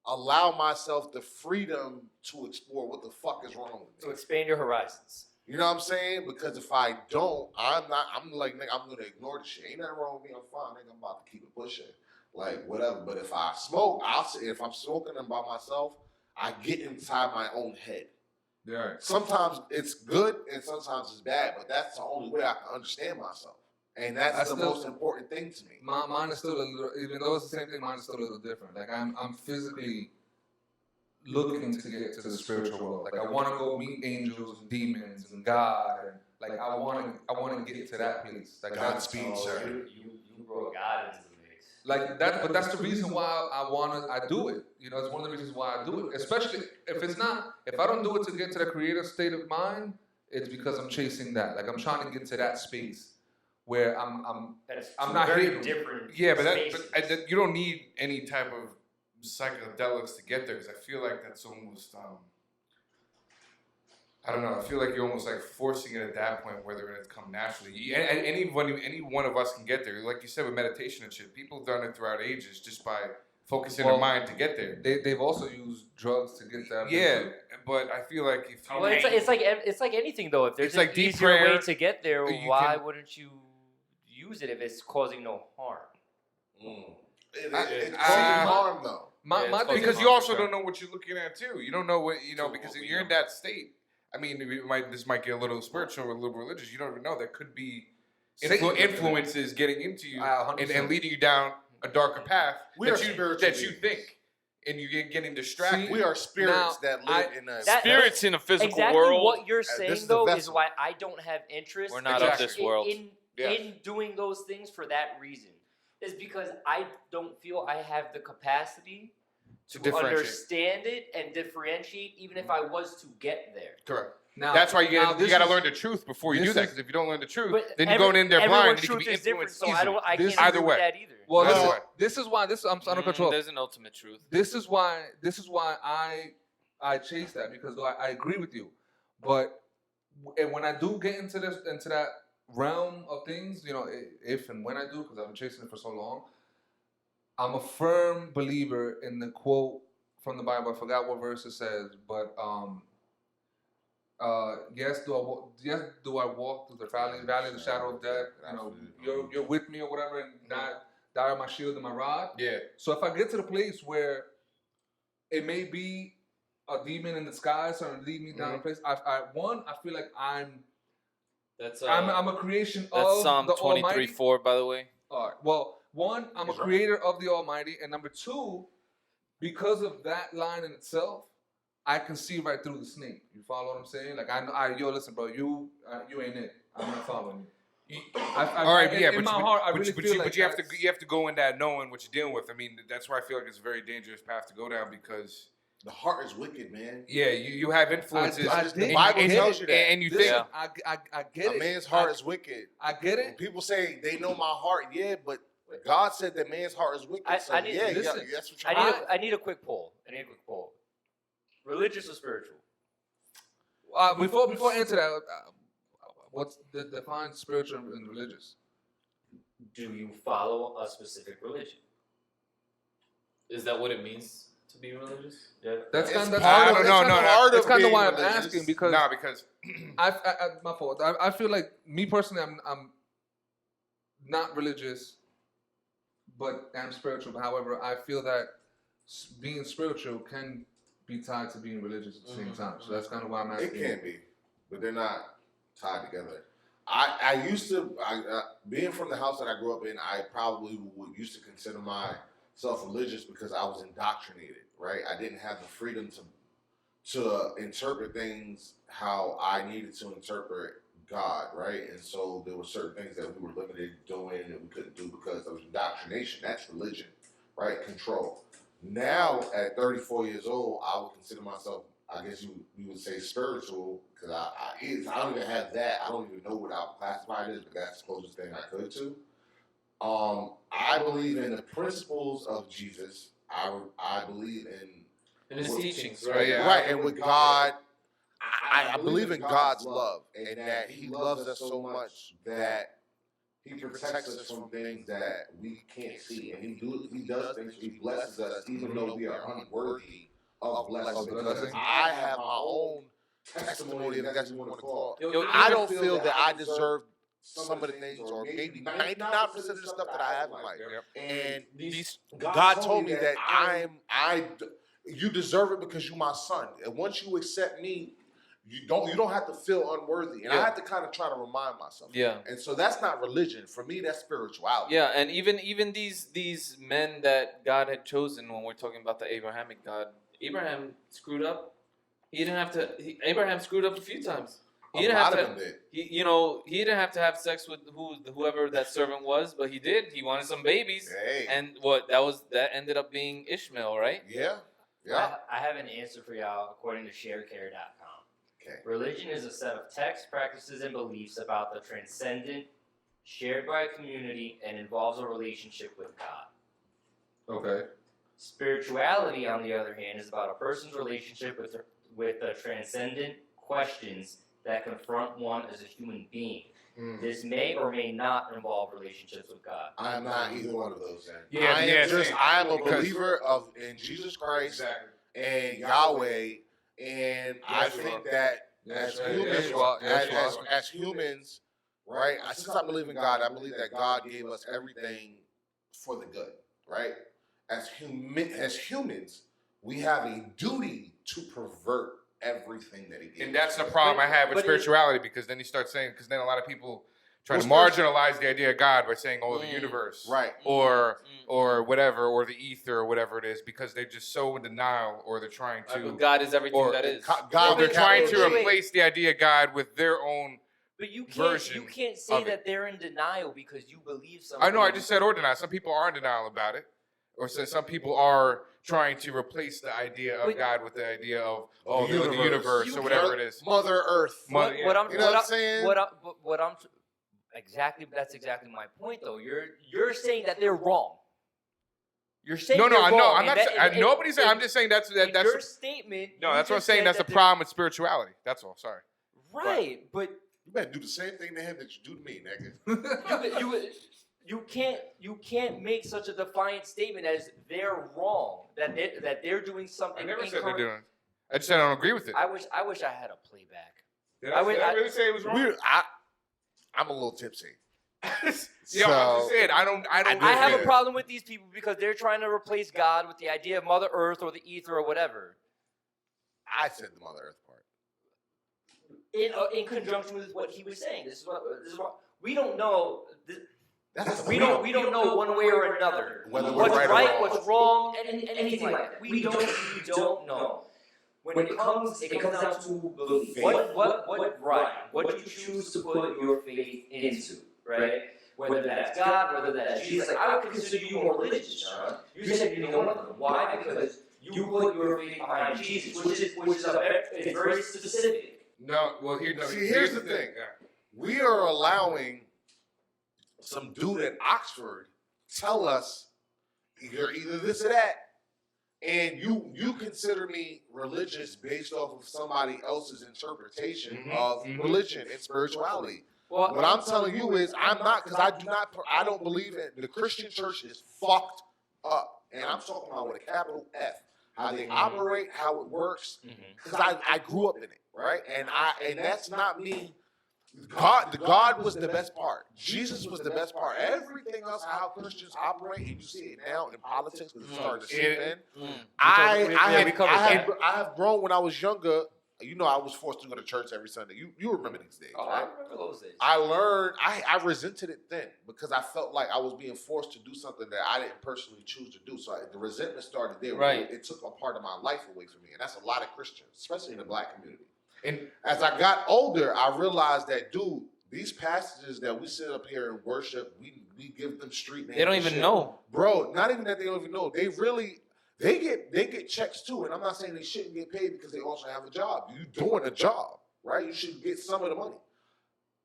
allow myself the freedom to explore what the fuck is wrong with to me. expand your horizons. You know what I'm saying? Because if I don't, I'm like, nigga, I'm gonna ignore the shit. Ain't nothing wrong with me. I'm fine, nigga. I'm about to keep it pushing, like whatever. But if I smoke, if I'm smoking and by myself, I get inside my own head. Yeah. Sometimes it's good and sometimes it's bad, but that's the only way I can understand myself. And that's I the still- most important thing to me. Mine is still a little, even though it's the same thing, mine is still a little different. Like I'm physically looking to get to the spiritual world. Like I want to go meet angels and demons and God, and like I want to get to that place. Like Godspeed, Oh, sir. you brought God into the mix. Like that, but that's the reason why I do it. You know, it's one of the reasons why I do it. Especially if I don't do it to get to the creative state of mind, it's because I'm chasing that. Like I'm trying to get to that space where I'm not very here. different. Yeah, but spaces. you don't need any type of psychedelics to get there, because I feel like that's almost I don't know. I feel like you're almost like forcing it at that point where they're gonna come naturally. And any one of us can get there. Like you said with meditation and shit, people have done it throughout ages just by focusing their mind to get there. They've also used drugs to get that. Yeah, but I feel like if you Well, it's like anything though. If there's It's an like deep easier way prayer, to get there, you why can- wouldn't you use it if it's causing no harm? It I- causes harm though. My Yeah, thing because is- you also don't know what you're looking at too. You don't know what So because what if we you're in know. that state. I mean, this might get a little spiritual or a little religious. You don't even know. There could be Satan- influences getting into you and 100%. leading you down a darker path We are that you spiritual think, beings. and you get getting distracted. We are spirits Now, that live in a That- Spirits in a physical Exactly world. what you're this saying is the though is vessel. why I don't have interest. We're not of this in- world. In doing those things for that reason, is because I don't feel I have the capacity To to differentiate. understand it and differentiate, even if I was to get there. Correct. Now, That's why you now got this to is- learn the truth before you this do that. is- Because if you don't learn the truth, But then you're going in there blind everyone's and you can be truth is different, influenced so easily. I This- can't either agree way. with that either. Well, Either way. this is why I'm under control. There's an ultimate truth. This is why I chase that, because I agree with you, but when I do get into that realm of things, you know, if and when I do, because I've been chasing it for so long, I'm a firm believer in the quote from the Bible. I forgot what verse it says, but yes, do I walk through the valley of the shadow of death? You know, you're with me or whatever, and die are my shield and my rod. Yeah. So if I get to the place where it may be a demon in disguise trying to lead me down a place, I feel like I'm That's a creation that's of Psalm the 23:4, Almighty. by the way. All right. Well, one, I'm a He's right. creator of the Almighty, and number two, because of that line in itself, I can see right through the snake. You follow what I'm saying? Like yo, listen, bro, you ain't it. I'm not following you. All right, yeah, in my heart, I really feel like you have that's- to you have to go in that knowing what you're dealing with. I mean, that's why I feel like it's a very dangerous path to go down because The heart is wicked, man. you have influences. I The did. Bible and, tells you that. and you Listen, think I get A it. man's heart is wicked. I get When it. people say they know my heart, yeah, but God said that man's heart is wicked. I need- listen, that's what you're I need a quick poll. Religious or spiritual? Before I answer that, what's the define spiritual and religious? Do you follow a specific religion? Is that what it means to be religious? Yeah. That's It's kind of part of- it's no, kind no, of no. part That's of kind of being why I'm religious. asking, because because my fault. I feel like me personally, I'm not religious, but I'm spiritual. However, I feel that being spiritual can be tied to being religious at the same time. So that's kind of why I'm It asking. can be, but they're not tied together. I used to, being from the house that I grew up in, I probably used to consider myself religious because I was indoctrinated, right? I didn't have the freedom to interpret things how I needed to interpret God, right? And so there were certain things that we were limited doing and we couldn't do because there was indoctrination. That's religion, right? Control. Now, at 34 years old, I would consider myself, I guess you would say spiritual, because I don't even have that. I don't even know what I would classify it as, but that's the closest thing I could to. I believe in the principles of Jesus. I believe in his teachings, right? Yeah. Right, and with God, I believe in God's love, and that He loves us so much that He protects us from things that we can't see, and He does things. He blesses us, even though we are unworthy of blessing. Because I have my own testimony, if that's what you want to call it. I don't feel that I deserve some of the things, or maybe 99% of the stuff that I have in life. And God told me that you deserve it because you're my son. And once you accept me, you don't have to feel unworthy. And I have to kind of try to remind myself. Yeah. And so that's not religion. For me, that's spirituality. Yeah, and even these men that God had chosen, when we're talking about the Abrahamic God, Abraham screwed up. He didn't have to. Abraham screwed up a few times. He didn't have to. He didn't have to have sex with whoever that servant was, but he did. He wanted some babies, and that ended up being Ishmael, right? Yeah. I have an answer for y'all according to ShareCare.com. Okay. Religion is a set of texts, practices, and beliefs about the transcendent, shared by a community, and involves a relationship with God. Okay. Spirituality, on the other hand, is about a person's relationship with the transcendent questions that confront one as a human being. This may or may not involve relationships with God. I'm not either one of those then. Yeah, I am a believer in Jesus Christ and Yahweh, and I think that as humans, right? Since I believe in God, I believe that God gave us everything for the good, right? As humans, we have a duty to pervert everything that He gave. And that's the problem I have with spirituality, because then you start saying, because then a lot of people try to marginalize the idea of God by saying, the universe, right, or whatever, or the ether, or whatever it is, because they're just so in denial, or they're trying to. God is everything that is. Or they're trying to replace the idea of God with their own. But you version can't say that they're in denial because you believe something. I know. I just said or denial. Some people are in denial about it, or some people are trying to replace the idea of God with the idea of the universe or whatever it is. Mother Earth. That's exactly my point, though. You're saying that they're wrong. You're saying no, I'm not. Nobody's saying. I'm just saying that's your statement. No, that's what I'm saying. That's the problem with spirituality. That's all. Sorry. Right, but you better do the same thing to him that you do to me, nigga. You can't make such a defiant statement as they're wrong, that they're doing something. I never incorrect. said they're doing it. I just said I don't agree with it. I wish I had a playback. Did I really say it was wrong? I'm a little tipsy. Yeah, I just said I don't. I have a problem with these people because they're trying to replace God with the idea of Mother Earth or the ether or whatever. I said the Mother Earth part. In conjunction with what he was saying, this is what we don't know. We don't know one way or another whether what's right, what's wrong, and anything like that. We don't know. When it comes down to belief. What right? What do you choose to put your faith into, right? Whether that's God, whether that's Jesus. Like, I would consider you more religious, John. You said you're one of them. Why? Because you put your faith behind Jesus, which is very specific. No, well, here's the thing. We are allowing some dude at Oxford tell us you're either this or that, and you consider me religious based off of somebody else's interpretation of religion and spirituality. Well, what I'm telling you is I'm not, because I don't believe in the Christian church is fucked up, and I'm talking about with a capital F, how they operate, how it works, because I grew up in it, right? And that's not me. God was the best part. Jesus was the best part. Everything else, how Christians operate, and you see it now in politics, because it's starting to seep in. I have grown when I was younger. You know, I was forced to go to church every Sunday. You remember these days, right? I remember those days. I learned. I resented it then because I felt like I was being forced to do something that I didn't personally choose to do. So the resentment started there. Right. It took a part of my life away from me, and that's a lot of Christians, especially in the Black community. And as I got older, I realized that, dude, these passages that we sit up here and worship, we give them street names. They don't even know. Bro, not even that they don't even know. they get checks too. And I'm not saying they shouldn't get paid because they also have a job. You doing a job, right? You should get some of the money.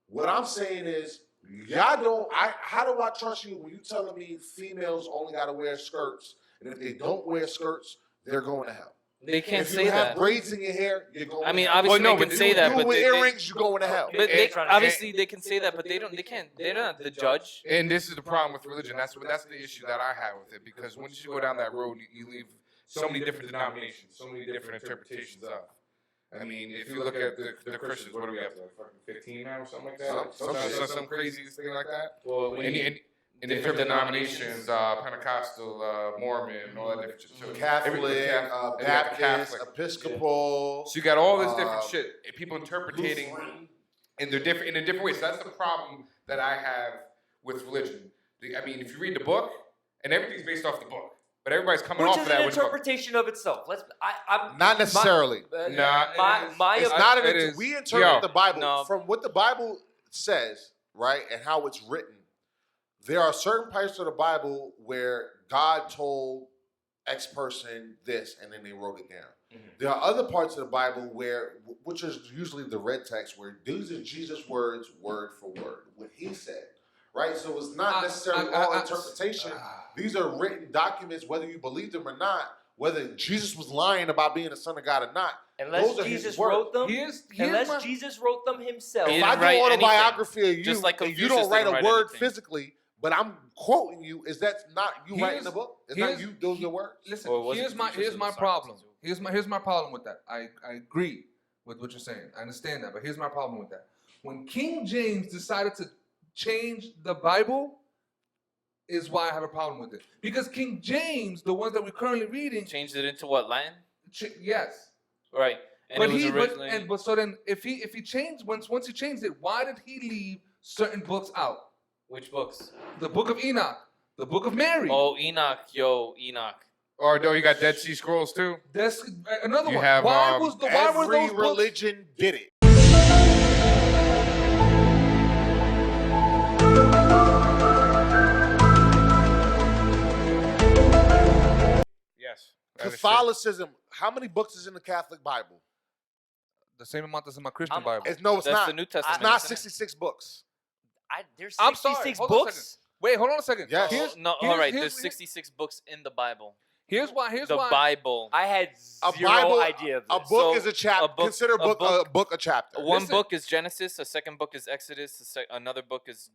What I'm saying is, y'all don't. How do I trust you when you telling me females only got to wear skirts, and if they don't wear skirts, they're going to hell? They can't if say you have that. braids in your hair, you're going. I mean, to hell. obviously Well, no, they but can say you that, You but with they, earrings, you're going to hell. but they trying to obviously they can say that, but they don't. They can't. They're not the judge. And this is the problem with religion. That's the issue that I have with it. Because once you go down that road, you leave so many different denominations, so many different interpretations of. I mean, if you look at the Christians, what do we have? Like fucking 15 now or something like that? Some crazy thing like that. Well, in different denominations, Pentecostal, Mormon, and all that different shit. So Catholic, Baptist, Catholic. Episcopal. So you got all this different shit. And people interpreting in a different ways. So that's the problem that I have with religion. I mean, if you read the book, and everything's based off the book, but everybody's coming Which off is of that an with the book. interpretation of itself. I'm Not necessarily. My It's not it an. is. We interpret the Bible no. from what the Bible says, right, and how it's written. There are certain parts of the Bible where God told X person this, and then they wrote it down. Mm-hmm. There are other parts of the Bible where, which is usually the red text, where these are Jesus' words, word for word, what he said, right? So it's not necessarily all interpretation. These are written documents, whether you believe them or not, whether Jesus was lying about being the Son of God or not. Unless Jesus wrote them, Here's Jesus wrote them himself. He If didn't I do write autobiography of you, Just like and you Confucius don't write didn't a write word anything. physically, but I'm quoting you, is that not you writing the book? It's not here's- you doing your words? Listen, Or was it here's my Confucius or problem. Socrates? Here's my problem with that. I agree with what you're saying. I understand that, but here's my problem with that. When King James decided to change the Bible, is why I have a problem with it. Because King James, the ones that we're currently reading, Changed it into what, Latin? yes. Right. And But it was he originally. but so then if he changed once he changed it, why did he leave certain books out? Which books? The Book of Enoch, the Book of Mary. Oh, Enoch. Enoch. Or no, you got Dead Sea Scrolls too. That's another You one. have, why were Every those books? religion did it. Yes. Catholicism. How many books is in the Catholic Bible? The same amount that's in my Christian I'm- Bible. It's That's not. the New Testament. It's not isn't it? 66 books. There's I'm sorry, 66 hold on a books. Wait, hold on a second. Yes. Here's, No, here's- all right. here's- There's 66 books in the Bible. Here's why. The Bible. I had A zero Bible- idea of A this. book So, is a chapter. a book- Consider a book- a book a chapter. One Listen. book is Genesis. A second book is Exodus. Another book is,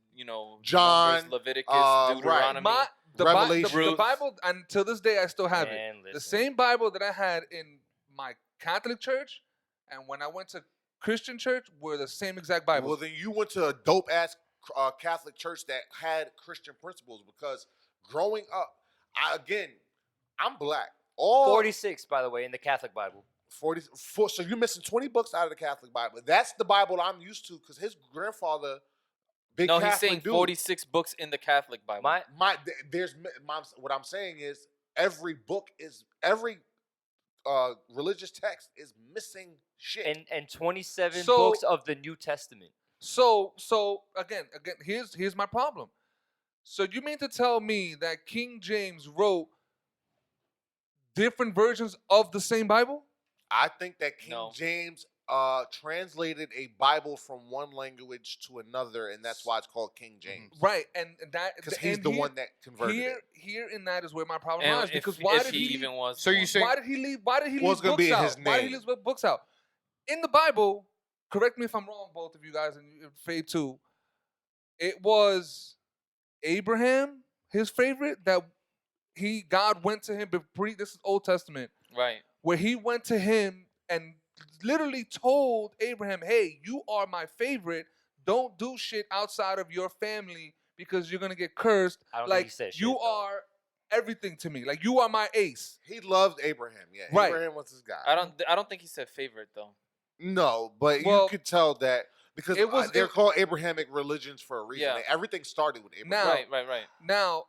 John, Numbers, Leviticus, right. Deuteronomy. the Revelation. the Bible, and till this day I still have it. Man, The listen. same Bible that I had in my Catholic church, and when I went to Christian church, were the same exact Bible. Well, then you went to a dope ass Catholic church that had Christian principles. Because growing up, I'm black. All 46, by the way, in the Catholic Bible. 44. So you're missing 20 books out of the Catholic Bible. That's the Bible I'm used to because his grandfather, big No, Catholic he's saying dude. 46 books in the Catholic Bible. What I'm saying is every religious text is missing shit. And 27 So- books of the New Testament. So again, here's my problem. So you mean to tell me that King James wrote different versions of the same Bible? I think that King No. James translated a Bible from one language to another, and that's why it's called King James. Right, and that Because he's and the here- one that converted it. Here in that is where my problem And lies. if, Because why if did he he even was. So you born. say- Why did he leave? Why did he Well, it's leave gonna books be in out? his Why did he name. leave books out? In the Bible, correct me if I'm wrong, both of you guys, and Faye too. It was Abraham, his favorite, that God went to him. This is Old Testament, Right. where he went to him and literally told Abraham, "Hey, you are my favorite. Don't do shit outside of your family because you're gonna get cursed. I don't Like think he said shit, you though. are everything to me. Like you are my ace." He loved Abraham. Yeah, Right. Abraham was his guy. I don't think he said favorite though. No, but Well, you could tell that because they're called Abrahamic religions for a reason. Yeah. Everything started with Abraham. Now- Right. Now,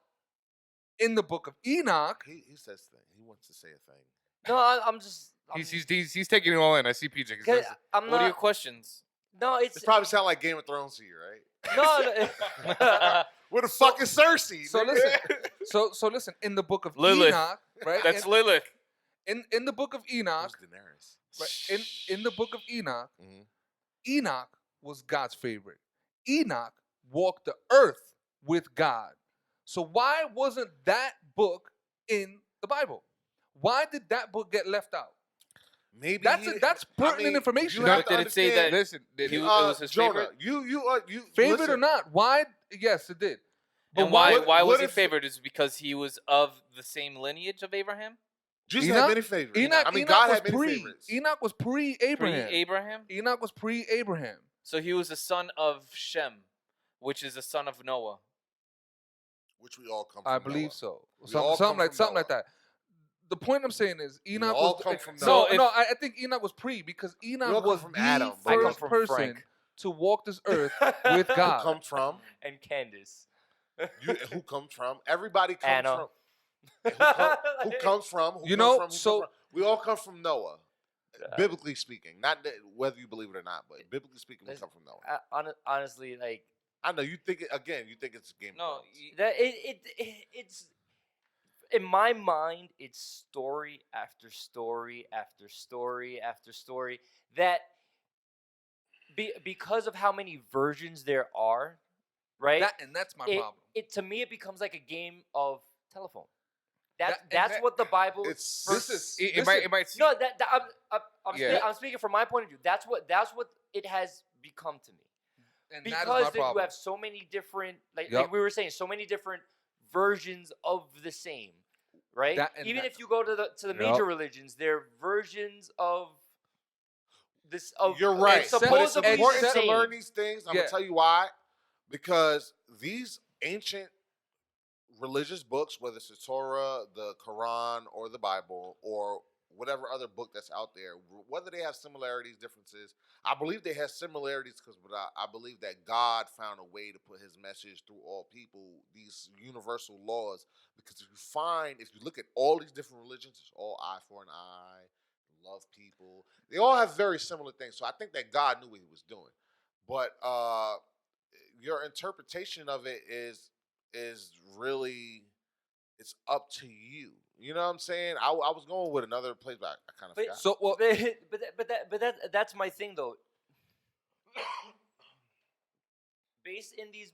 in the book of Enoch, He says things. He wants to say a thing. No, I'm just. He's taking it all in. I see PJ. 'Cause Cause that's- I'm What are your not. questions? No, It probably sound like Game of Thrones to you, right? no. Where the fuck is Cersei? So nigga? listen. So listen. In the book of Lilith. Enoch, right? That's Lilith. in the book of Enoch, Who's Daenerys? right? In the book of Enoch, Mhm. Enoch was God's favorite. Enoch walked the earth with God. So why wasn't that book in the Bible? Why did that book get left out? Maybe That's pertinent information. You have But to did it say that- understand- Listen, He- it was his Jonah, favorite? you favorite listen, or not? Why? Yes, it did. But And why what- why was what he if- favored? Is because he was of the same lineage of Abraham? Jesus Enoch- had many favorites. Enoch, I mean, Enoch God was had many pre. favorites. Enoch was pre-Abraham. Pre-Abraham? Enoch was pre-Abraham. So he was a son of Shem, which is a son of Noah. Which we all come from I believe Noah. so. We all come from Something like Noah. that. The point I'm saying is Enoch all was come from no, Noah. So no. I think Enoch was pre because all Enoch come was from the Adam, but- I come first from person Frank. to walk this earth with Who God. come from? And Candace. Who comes from? Everybody comes Anna. from. Who comes from? Who You comes know, from, who so- comes from? We all come from Noah. Biblically speaking, not that, whether you believe it or not, but biblically speaking, we come from Noah. Honestly, like I know you think it again. You think it's Game of No, Thrones. that. It's in my mind. It's story after story after story after story that because of how many versions there are, right? That's my it, problem. It to me it becomes like a game of telephone. That- That's that- what the Bible. It's This is It might seem, no, I'm Yeah. I'm speaking from my point of view. That's what it has become to me. and that is my Because you problem. have so many different, like Yup. we were saying, so many different versions of the same, right? And Even that- if you go to the Yup. major religions, they're versions of this. Of You're right, It's Except- but it's supposedly the important to same. learn these things. I'm Yeah. gonna tell you why. Because these ancient religious books, whether it's the Torah, the Quran, or the Bible, or whatever other book that's out there, whether they have similarities, differences, I believe they have similarities because I believe that God found a way to put His message through all people. These universal laws, because if you look at all these different religions, it's all eye for an eye, love people. They all have very similar things. So I think that God knew what He was doing, but your interpretation of it is really, it's up to you. You know what I'm saying? I was going with another place, but I kind of But- forgot. So well, That's my thing though. Based in these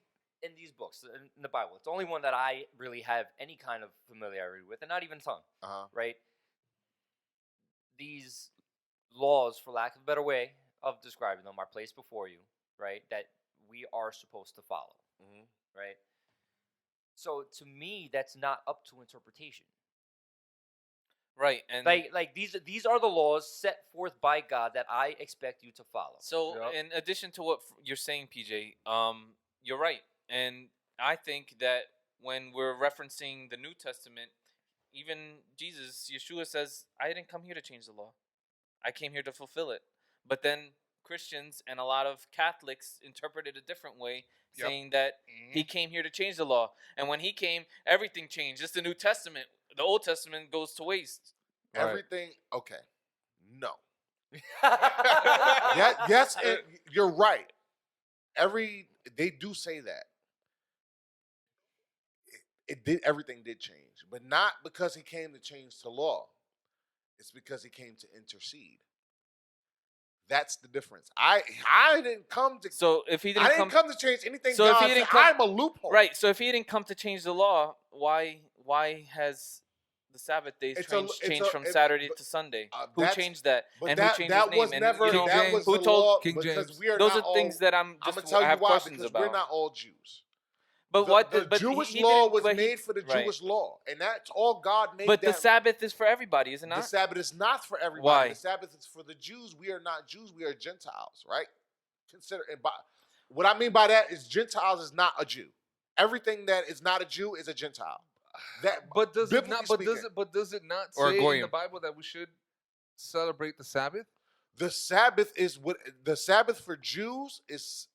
books in the Bible, it's the only one that I really have any kind of familiarity with, and not even tongue, right? These laws, for lack of a better way of describing them, are placed before you, right? That we are supposed to follow, right? So to me, that's not up to interpretation. Right, and Like these are the laws set forth by God that I expect you to follow. so Yup. in addition to what you're saying, PJ, you're right, and I think that when we're referencing the New Testament, even Jesus, Yeshua says, "I didn't come here to change the law; I came here to fulfill it." But then Christians and a lot of Catholics interpret it a different way, Yep. saying that he came here to change the law, and when he came, everything changed. Just the New Testament. The Old Testament goes to waste. Right. Everything, okay. No. Yes, and you're right. They do say that. Everything did change, but not because He came to change the law. It's because He came to intercede. That's the difference. I didn't come to. So if he didn't I didn't come, come to change anything. So if God he didn't said. come- I'm a loophole. right? So if he didn't come to change the law, why has the Sabbath days It's a- changed from it- Saturday but- to Sunday? That's- Who changed that? But And that, who changed that his name? was And never. you know, That was who the told law King because James? we are those not are things all, that I'm just gonna tell I you have why, questions because about. we're not all Jews. But the, what? the but Jewish he law didn't- was but he- made for the right. Jewish law, and that's all God made. But the that, Sabbath is for everybody, is it the not? Sabbath is not for everybody. Why? The Sabbath is for the Jews. We are not Jews. We are Gentiles, right? Consider and by, what I mean by that is Gentiles is not a Jew. Everything that is not a Jew is a Gentile. That, but does it biblically not? But does speaking. it? But does it not Or say in goyim. the Bible that we should celebrate the Sabbath? The Sabbath is what the Sabbath for Jews is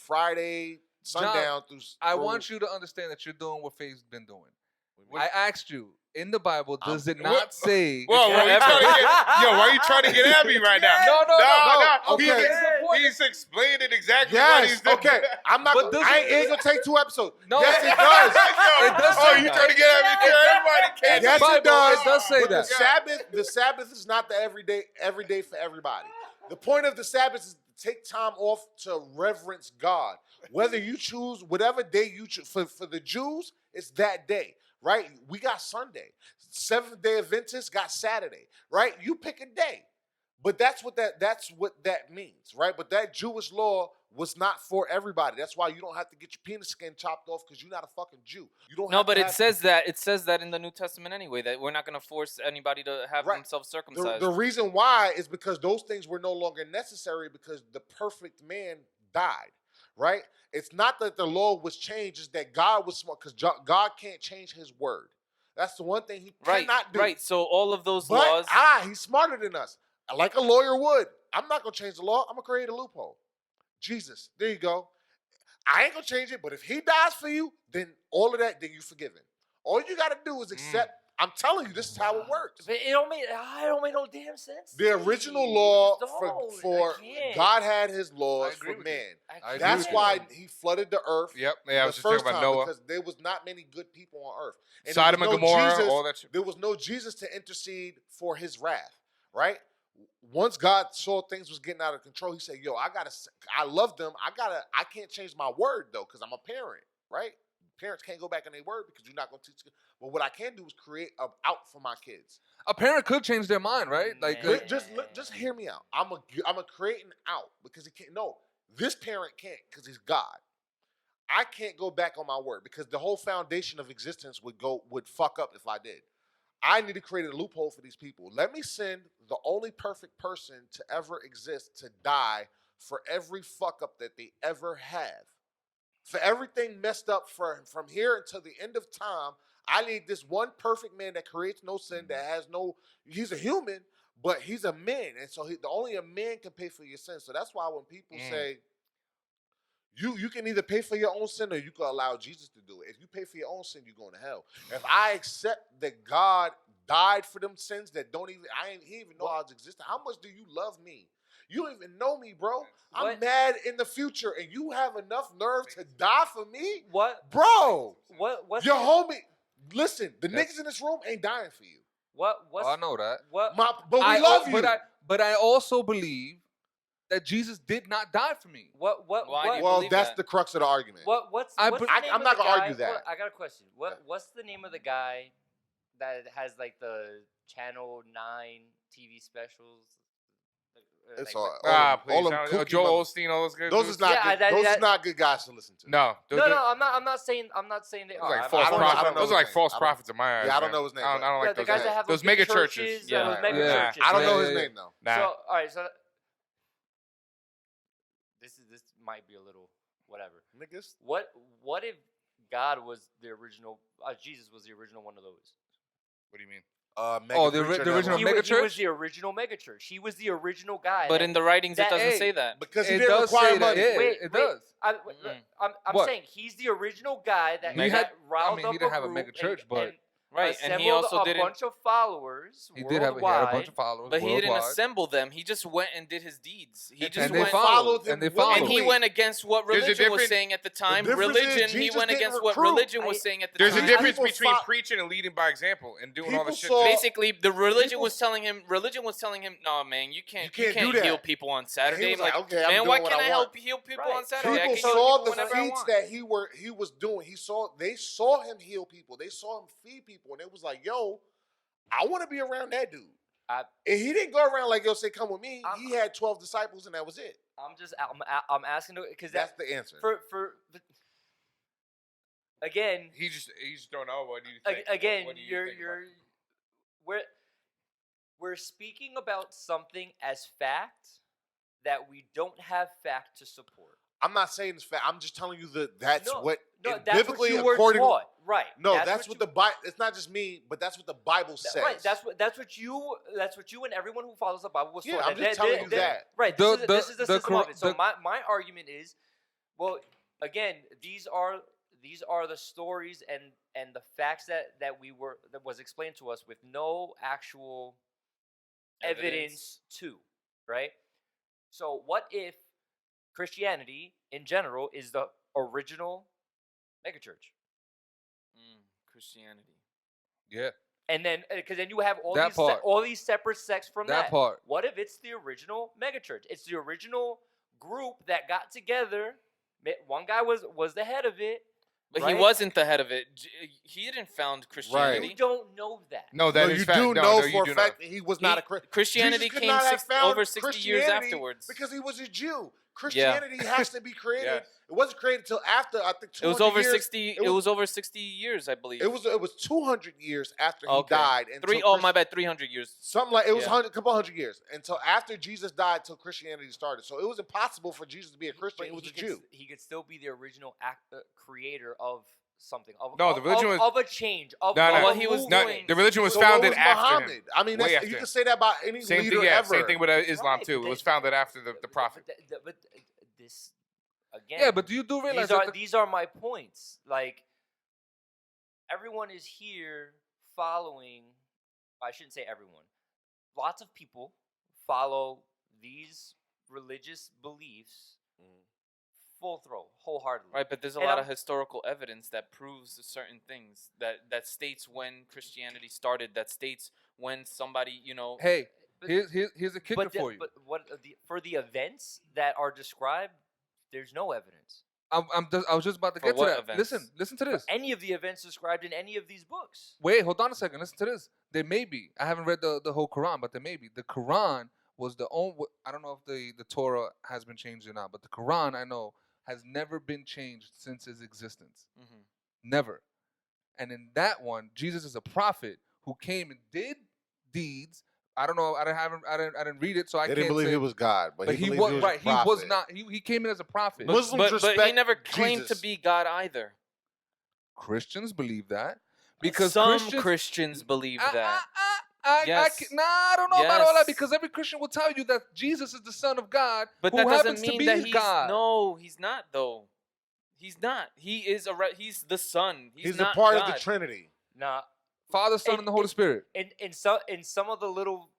Friday sundown through. I want you to understand that you're doing what Faith's been doing. I asked you. In the Bible, does it What- not say? Whoa, why you trying to get? Yo, why you trying to get at me right now? No. He's, Okay. he's explaining exactly what Yes. he's doing. Okay. I'm not. But I ain't gonna take 2 episodes. No. Yes, it does. It does Oh, say you that. trying to get at me? Everybody can't. Yes, Bible, it does. it does say But that. the Sabbath is not the every day for everybody. The point of the Sabbath is to take time off to reverence God. Whether you choose whatever day you choose for the Jews, it's that day, right? We got Sunday. Seventh Day Adventists got Saturday, right? You pick a day, but that's what that means, right? But that Jewish law was not for everybody. That's why you don't have to get your penis skin chopped off because you're not a fucking Jew. You don't. No, have but to it have- says that in the New Testament anyway, that we're not going to force anybody to have Right. themselves circumcised. The reason why is because those things were no longer necessary because the perfect man died, right? It's not that the law was changed, it's that God was smart because God can't change his word. That's the one thing he cannot do. Right. So all of those But laws. he's smarter than us. Like a lawyer would. I'm not going to change the law. I'm going to create a loophole. Jesus, there you go. I ain't going to change it, but if he dies for you, then all of that, then you're forgiven. All you got to do is accept. I'm telling you, this is how it works. But it don't make no damn sense. The original law Don't. for I can't. God had his laws I agree for with you. man. I I agree That's with why he flooded the earth. Yep. Yeah, I was the just thinking first about time Noah, because there was not many good people on earth. And Sodom there and was no Gomorrah, Jesus, all that shit. there was no Jesus to intercede for his wrath, right? Once God saw things was getting out of control, he said, "Yo, I love them. I can't change my word though, because I'm a parent, right? Parents can't go back on their word because you're not going to teach. But what I can do is create an out for my kids. A parent could change their mind, right? Like, Man. Just hear me out. I'm a create an out because he can't. No, this parent can't because he's God. I can't go back on my word because the whole foundation of existence would fuck up if I did. I need to create a loophole for these people. Let me send the only perfect person to ever exist to die for every fuck up that they ever have. For everything messed up from here until the end of time, I need this one perfect man that creates no sin, that has no, he's a human, but he's a man. And so only a man can pay for your sin. So that's why when people say, you can either pay for your own sin or you can allow Jesus to do it. If you pay for your own sin, you're going to hell. If I accept that God died for them sins that he even know God's existence, how much do you love me? You don't even know me, bro. I'm What? mad in the future, and you have enough nerve to die for me? What? Bro, What's your the- homie, listen, the That's- niggas in this room ain't dying for you. What's I know that. what? But we love you. But I also believe that Jesus did not die for me. Why do What? you Well, believe that's that? the crux of the argument. What's I the be- name I'm of not the gonna guy- argue that. I got a question. What's the name of the guy that has like the Channel 9 TV specials? It's Like, all Please. all them kooky Joel mother- Osteen, all those good. Those dudes? is not Yeah, good. that- Those is that- not good guys to listen to. No. No, I'm not saying they Those are. are like I'm- false I don't know- prophets. I don't know Those his are like name. false I don't- prophets in my eyes. Yeah, I don't man. know his name, I don't but- like the those guys that have those those mega big churches. churches, Yeah, those mega yeah. churches. I don't know right? his Yeah. name though. Nah. So all right, so this might be a little whatever. Niggas. What if God was the original? Jesus was the original one of those. What do you mean? The original He mega was church? the original mega church. He was the original guy. But that- in the writings, it that- doesn't Hey, say that. because he It didn't does require say that. money. Yeah, Wait, it wait, does. I'm What? saying he's the original guy that, He that riled I mean, up he didn't have a group mega church, but- Right, and he assembled also a didn't. bunch of followers He worldwide. had a bunch of followers. But he didn't worldwide. assemble them. He just went and did his deeds. He And just they went. followed. him And they willingly. And he went against what There's a religion was difference- saying at the time. difference is Religion. He Jesus went didn't against what recruit. religion was saying at the There's time. a difference People between fo- preaching and leading by example and doing all the People shit. saw- Basically, the religion People- was telling him. Religion was telling him, "No, man, you can't do that." heal people on And Saturday." he was like, okay, I'm man, doing why what can't I I help want. heal people Right. on Saturday? I People can heal saw people the whenever I feats want. that he was doing. They saw him heal people. They saw him feed people, and it was like, yo, I want to be around that dude. I- And he didn't go around like, yo, say, come with me. I'm- He had 12 disciples, and that was it. I'm asking because That's the answer. again, He's just throwing out. What do you think? again, What do you you're think about it? we're speaking about something as fact that we don't have fact to support. I'm not saying it's fact. I'm just telling you that that's No, what No, it- that's biblically what you were according. taught, right? No, that's what you- the Bible. It's not just me, but that's what the Bible says. Right, that's what you and everyone who follows the Bible was Yeah, taught. I'm just telling you that. Right, The- this is the the system of cor- it. So the- my argument is, well, again, these are these are the stories and the facts that was explained to us with no actual evidence to, right? So what if Christianity in general is the original megachurch? Christianity. Yeah. And then, because then you have all That these part. all these separate sects from That part. What if it's the original megachurch? It's the original group that got together. One guy was the head of it, But right? he wasn't the head of it. He didn't found Christianity. You don't know that. No, that No, is you fact. do No, know no, you for do a not. fact that he was not a Christian. Christianity Jesus could came not have found over 60 years Christianity afterwards. because he was a Jew. Christianity has to be created. Yes. It wasn't created until after, I think, 200 It was over years. 60. It was over 60 years, I believe. It was 200 years after he Okay. died. My bad. 300 years. Something like it was Yeah. a couple hundred years until after Jesus died, till Christianity started. So it was impossible for Jesus to be a Christian. He was a Jew. He could still be the original creator of something. No, the religion was- of a change. Of No, no, a what he was movement. doing. The religion was So what founded was after Muhammad? him. I mean, Way that's, after you him. can say that about any Same leader thing, yeah. ever. Same thing with Islam Right, too. but It was they- founded after the prophet. But this again. Yeah, but do you do realize that these are my points. Like everyone is here following. I shouldn't say everyone. Lots of people follow these religious beliefs full throw, wholeheartedly. Right, but there's a And lot I'm- of historical evidence that proves certain things that states when Christianity started. That states when somebody, hey, But- here's a kicker But for you. But for the events that are described, there's no evidence. I was just about to For get to what that. events? Listen to For this. any of the events described in any of these books. Wait, hold on a second. Listen to this. There may be. I haven't read the whole Quran, but there may be. The Quran was the only. I don't know if the Torah has been changed or not, but the Quran I know has never been changed since its existence. Mhm. Never. And in that one, Jesus is a prophet who came and did deeds. I don't know. I didn't read it, so I They can't didn't believe say. he was God, but he believed was he was right. a prophet. He was not. He came in as a prophet. But, Muslims but he respect never claimed Jesus. to be God either. Christians believe that because some Christians believe that. I don't know about all that because every Christian will tell you that Jesus is the Son of God, But who that happens doesn't to mean be that he's God. no, he's not though. He's not. He is he's the Son. He's not a part God. of the Trinity. Nah, Father, Son, and the Holy Spirit. in some of the little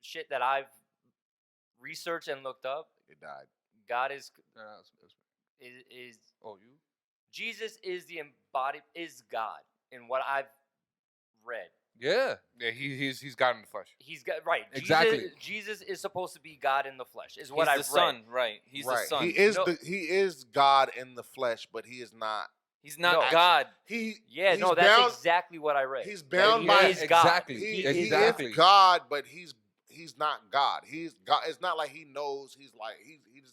shit that I've researched and looked up, He died. God is Oh, you? Jesus is is God in what I've read. Yeah. Yeah, he's God in the flesh. He's got right. Exactly. Jesus is supposed to be God in the flesh. Is He's what the I've read. Son, right? He's right. the Son. He is No. he is God in the flesh, but he is not. He's not No. God. He's That's bound, exactly what I read. He's That bound he by is God. exactly. He Exactly. is God, but he's not God. He's God. It's not like he knows. He's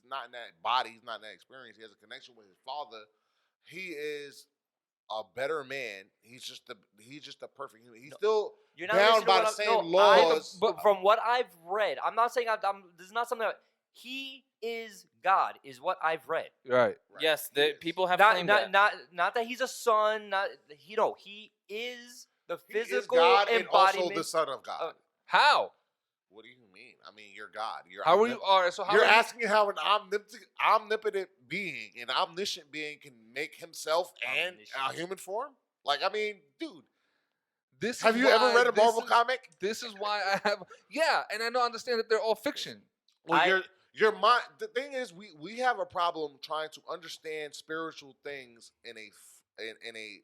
not in that body. He's not in that experience. He has a connection with his Father. He is a better man. He's just a perfect human. He's still You're not bound listening by to the what same I- laws. But from what I've read, I'm not saying this is not something that he is God. Is what I've read. Right. Right. Yes, He is. people have Not claimed that. not that he's a son. He is the He is physical God and embodiment. also the Son of God. How? What do you mean? I mean, you're God. How are you? All right. So how You're are you- asking how an omnipotent being, an omniscient being, can make himself and a Omniscient. human form? Like, I mean, dude, This have is you ever why read a this Marvel is- comic? This is why I have. Yeah, and I understand that they're all fiction. Well, I- your mind. The thing is, we have a problem trying to understand spiritual things in a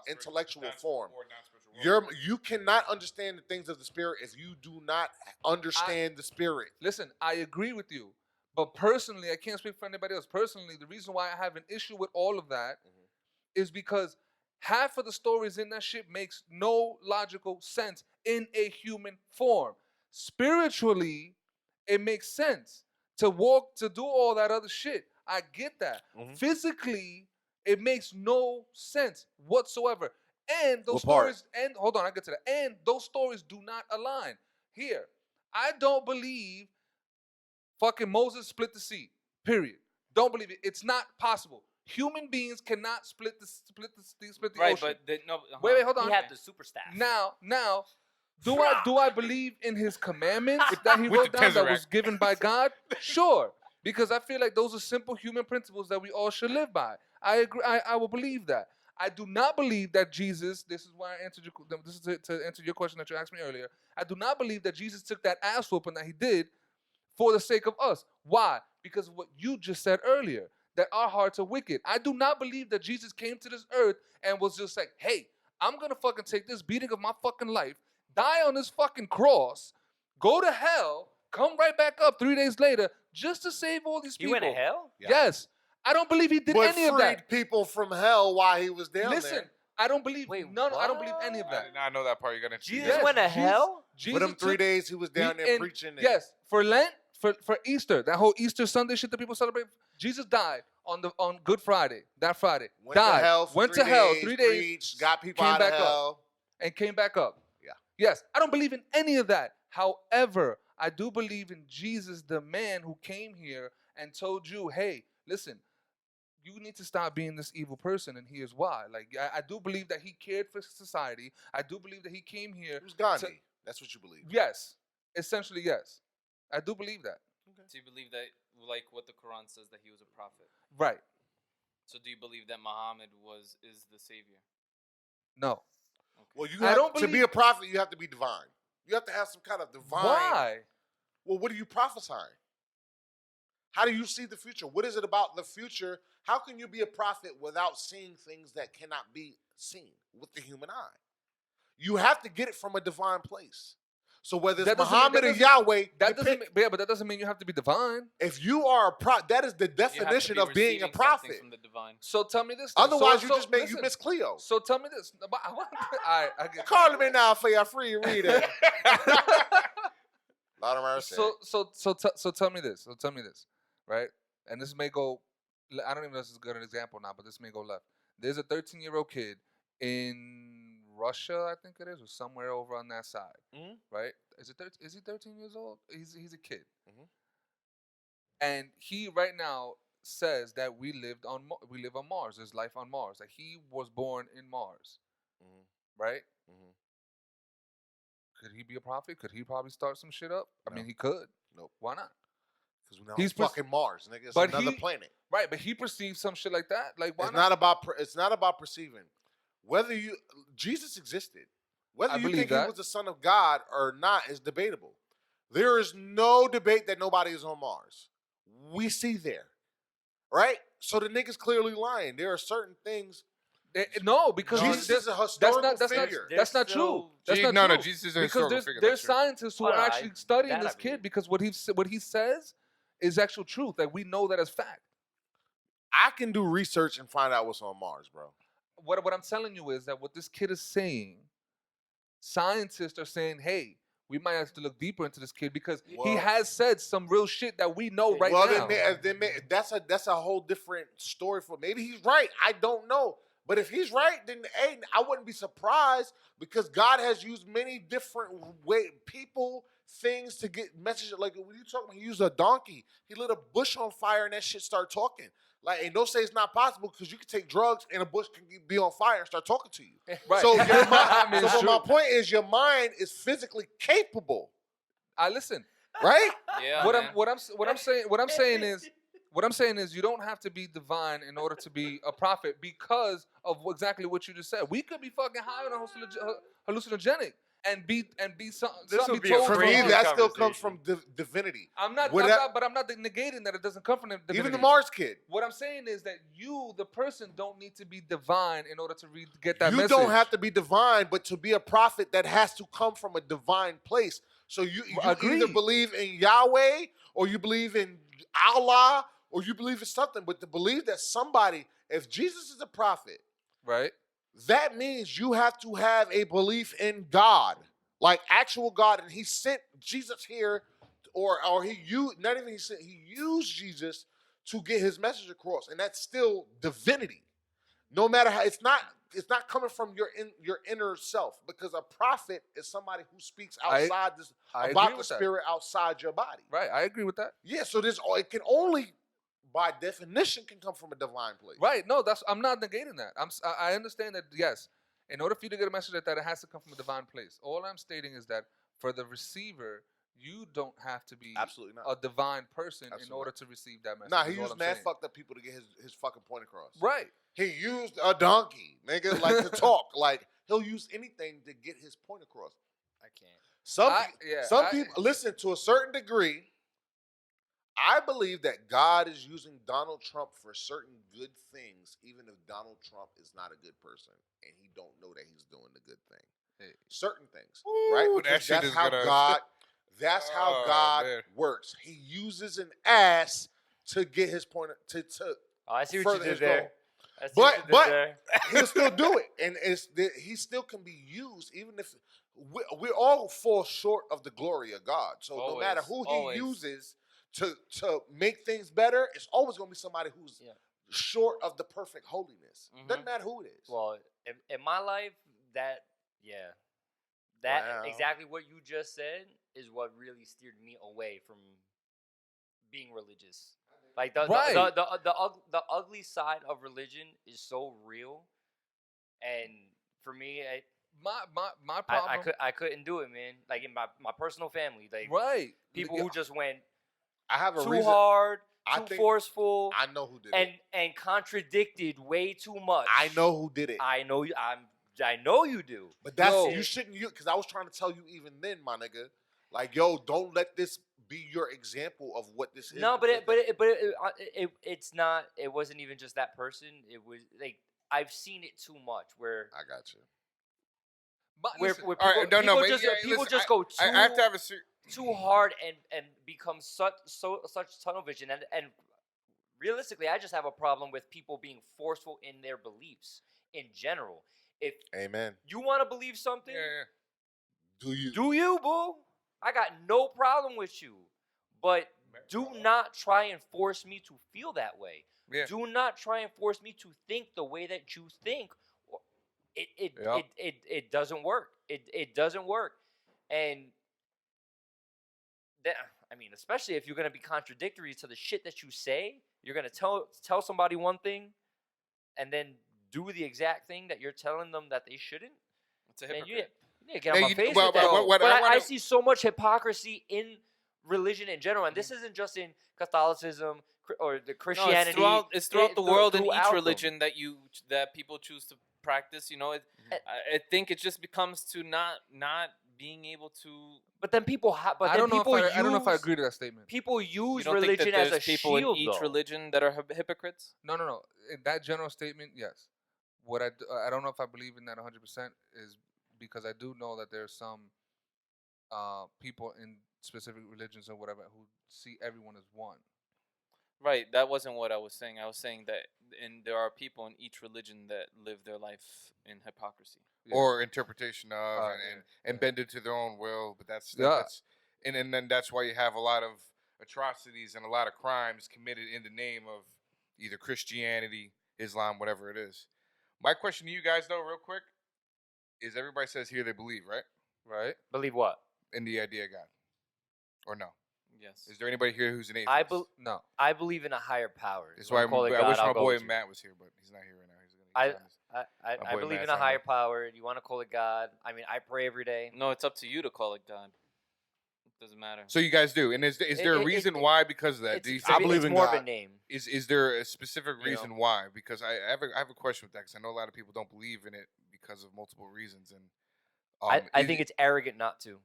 intellectual form. You cannot understand the things of the spirit if you do not understand the spirit. Listen, I agree with you, but personally, I can't speak for anybody else. Personally, the reason why I have an issue with all of that is because half of the stories in that shit makes no logical sense in a human form. Spiritually, it makes sense to do all that other shit. I get that. Mhm. Physically, it makes no sense whatsoever. And those What part? stories, and hold on, I get to that. And those stories do not align. Here, I don't believe fucking Moses split the sea. Period. Don't believe it. It's not possible. Human beings cannot split the Right, ocean. but no. Wait, hold on. He had the super staff. Now, do I believe in his commandments that he With wrote the down that Tesseract. was given by God? Sure. because I feel like those are simple human principles that we all should live by. I agree. I will believe that. I do not believe that Jesus. This is why I answered your. This is to answer your question that you asked me earlier. I do not believe that Jesus took that ass whooping that he did for the sake of us. Why? Because of what you just said earlier, that our hearts are wicked. I do not believe that Jesus came to this earth and was just like, hey, I'm going to fucking take this beating of my fucking life, die on this fucking cross, go to hell, come right back up 3 days later just to save all these He people. went to hell? Yeah. Yes. I don't believe he did But any of freed that. people from hell while he was down Listen, there. I don't believe Wait, I don't believe any of what? that. I did not know that part. You're gonna Jesus Yes, went to Jesus- hell? Jesus For them 3 took- days he was down there and preaching. And yes, for Lent, for Easter, that whole Easter Sunday shit that people celebrate. Jesus died on Good Friday, that Friday. Went died, to hell for went 3 to hell days, 3 days, preached, got people came out back of up. hell. and came back up. Yeah. Yes, I don't believe in any of that. However, I do believe in Jesus, the man who came here and told you, hey, listen, you need to stop being this evil person, and here's why. Like, I do believe that he cared for society. I do believe that he came here. It was Gandhi. That's what you believe. Yes, essentially, yes. I do believe that. So you believe that, like what the Quran says, that he was a prophet. Right. So do you believe that Muhammad is the savior? No. Well, you I have, don't to be believe- a prophet, you have to be divine. You have to have some kind of divine. Why? Well, what are you prophesying? How do you see the future? What is it about the future? How can you be a prophet without seeing things that cannot be seen with the human eye? You have to get it from a divine place. So whether it's That doesn't mean- Muhammad that or doesn't- Yahweh, That you doesn't. pick- Yeah, but that doesn't mean you have to be divine. if you are a prophet, that is the You have to definition be of being a receiving something prophet. from the divine. So tell me this. then. Otherwise, So- you just make listen. you Miss Cleo. So tell me this. All right, I get. Call me now for your free reading. Lot of mercy. So tell me this. So tell me this, right? And this may go. I don't even know if this is a good example now, but this may go left. There's a 13-year-old kid in Russia, I think it is, or somewhere over on that side, Mhm. right? Is he 13 years old? He's a kid, Mhm. and he right now says that we live on Mars. There's life on Mars. That he was born in Mars, Mhm. right? Mhm. Could he be a prophet? Could he probably start some shit up? I No. mean, he could. Nope. Why not? Because we're He's on fucking Mars, nigga. It's but another he- planet. Right, but he perceives some shit like that. Like, why It's not? not about. It's not about perceiving. Whether Jesus existed, whether I you believe think that. he was the son of God or not is debatable. There is no debate that nobody is on Mars. We see there, right? So the nigga's clearly lying. There are certain things. No, because Jesus there's- is a historical that's not figure. that's not There's true. still- That's not No, true. Jesus is a Because historical there's figure. there's That's true. scientists who Well, are I- actually studying that I this kid believe. because what he says is actual truth. Like, we know that as fact. I can do research and find out what's on Mars, bro. What I'm telling you is that what this kid is saying, scientists are saying, hey, we might have to look deeper into this kid because he Well- has said some real shit that we know right well, now. that's a whole different story. For maybe he's right. I don't know. But if he's right, then hey, I wouldn't be surprised because God has used many different people, things to get messages. Like when you talk, he used a donkey. He lit a bush on fire and that shit started talking. Like, and don't say it's not possible because you can take drugs and a bush can be on fire and start talking to you. Right. So, your I mind, mean, so it's but my true. point is, your mind is physically capable, I listen. right? Yeah, What man. I'm saying is you don't have to be divine in order to be a prophet because of exactly what you just said. We could be fucking high on a hallucinogenic and be something. This something would be be told for from me. us. That still comes from divinity. I'm not negating that it doesn't come from the divinity. Even the Mars kid. What I'm saying is that you, the person, don't need to be divine in order to get that You message. don't have to be divine, but to be a prophet, that has to come from a divine place. So you either Agreed. believe in Yahweh, or you believe in Allah, or you believe in something. But to believe that somebody, if Jesus is a prophet, Right. that means you have to have a belief in God, like actual God, and He sent Jesus here, or he used not even he used Jesus to get His message across, and that's still divinity. No matter how it's not coming from your inner self, because a prophet is somebody who speaks outside I agree about the with that. spirit outside your body. Right. I agree with that. Yeah, so it can only by definition can come from a divine place. Right. No, I'm not negating that. I understand that, yes, in order for you to get a message like that, it has to come from a divine place. All I'm stating is that for the receiver, You don't have to be Absolutely not. a divine person in Absolutely order to receive that message. Nah, he is all used I'm mad saying. fucked up people to get his fucking point across. Right. He used a donkey, nigga, like to talk. Like he'll use anything to get his point across. I can't. Some people listen to a certain degree. I believe that God is using Donald Trump for certain good things, even if Donald Trump is not a good person and he don't know that he's doing the good thing. Hey. Certain things, Ooh, right? that Because shit that's is how gonna- God. That's how Oh, God man. works. He uses an ass to get his point to Oh, I see what further you did his there. goal. I see what you did But there. He'll still do it, and he still can be used, even if we all fall short of the glory of God. So no matter who he uses to make things better, it's always going to be somebody who's short of the perfect holiness. Doesn't matter who it is. Well, in my life, that Wow. exactly what you just said is what really steered me away from being religious. Like the ugly side of religion is so real, and for me, my problem. I couldn't do it, man. Like in my personal family, like Right. people who just went I have a too reason. hard, I too think- forceful, I know who did it. and contradicted way too much. I know who did it. I know you. I know you do. But that's Yo. you shouldn't because I was trying to tell you even then, my nigga. Like, yo, don't let this be your example of what this is. No, it's not. It wasn't even just that person. It was like I've seen it too much. Where I got you. But where listen, people, All right, no, people but just yeah, people listen, just go too I have to have a too hard and become such tunnel vision and realistically, I just have a problem with people being forceful in their beliefs in general. If Amen. you want to believe something, Do you? do you, boo? I got no problem with you, but do not try and force me to feel that way. Yeah. Do not try and force me to think the way that you think. It doesn't work. It doesn't work, and that, I mean, especially if you're gonna be contradictory to the shit that you say, you're gonna tell somebody one thing, and then do the exact thing that you're telling them that they shouldn't. It's a Man, hypocrite. you need to get on my face well, with that. well, what But I I wanna- see so much hypocrisy in religion in general, and this isn't just in Catholicism or the Christianity. No, it's throughout the world in throughout each them. religion that people choose to practice. You know, I think it just becomes to not being able to. But then people I don't know if I agree to that statement. People You use don't think religion that as there's a people shield, in each though. religion that are hypocrites? No. In that general statement, yes. What I don't know if I believe in that 100% is because I do know that there's some people in specific religions or whatever who see everyone as one. Right. That wasn't what I was saying. I was saying that there are people in each religion that live their life in hypocrisy. Yeah. or interpretation of Yeah. and bend it to their own will. But that's Yeah. and then that's why you have a lot of atrocities and a lot of crimes committed in the name of either Christianity, Islam, whatever it is. My question to you guys, though, real quick, is everybody says here they believe, right? Right? Believe what? In the idea of God, or no? Yes. Is there anybody here who's an atheist? No. I believe in a higher power. That's You wanna why call it I God, wish I'll my go boy with you. Matt was here, but he's not here right now. He's gonna. I boy believe in Matt's a on higher it. power. You want to call it God? I mean, I pray every day. No, it's up to you to call it God. It doesn't matter. So you guys do, and is there a reason why because of that? It's, Do you it's, think I believe it's in more God. of a name. is there a specific You know? reason why? Because I have a question with that because I know a lot of people don't believe in it because of multiple reasons, and I think it's arrogant not to.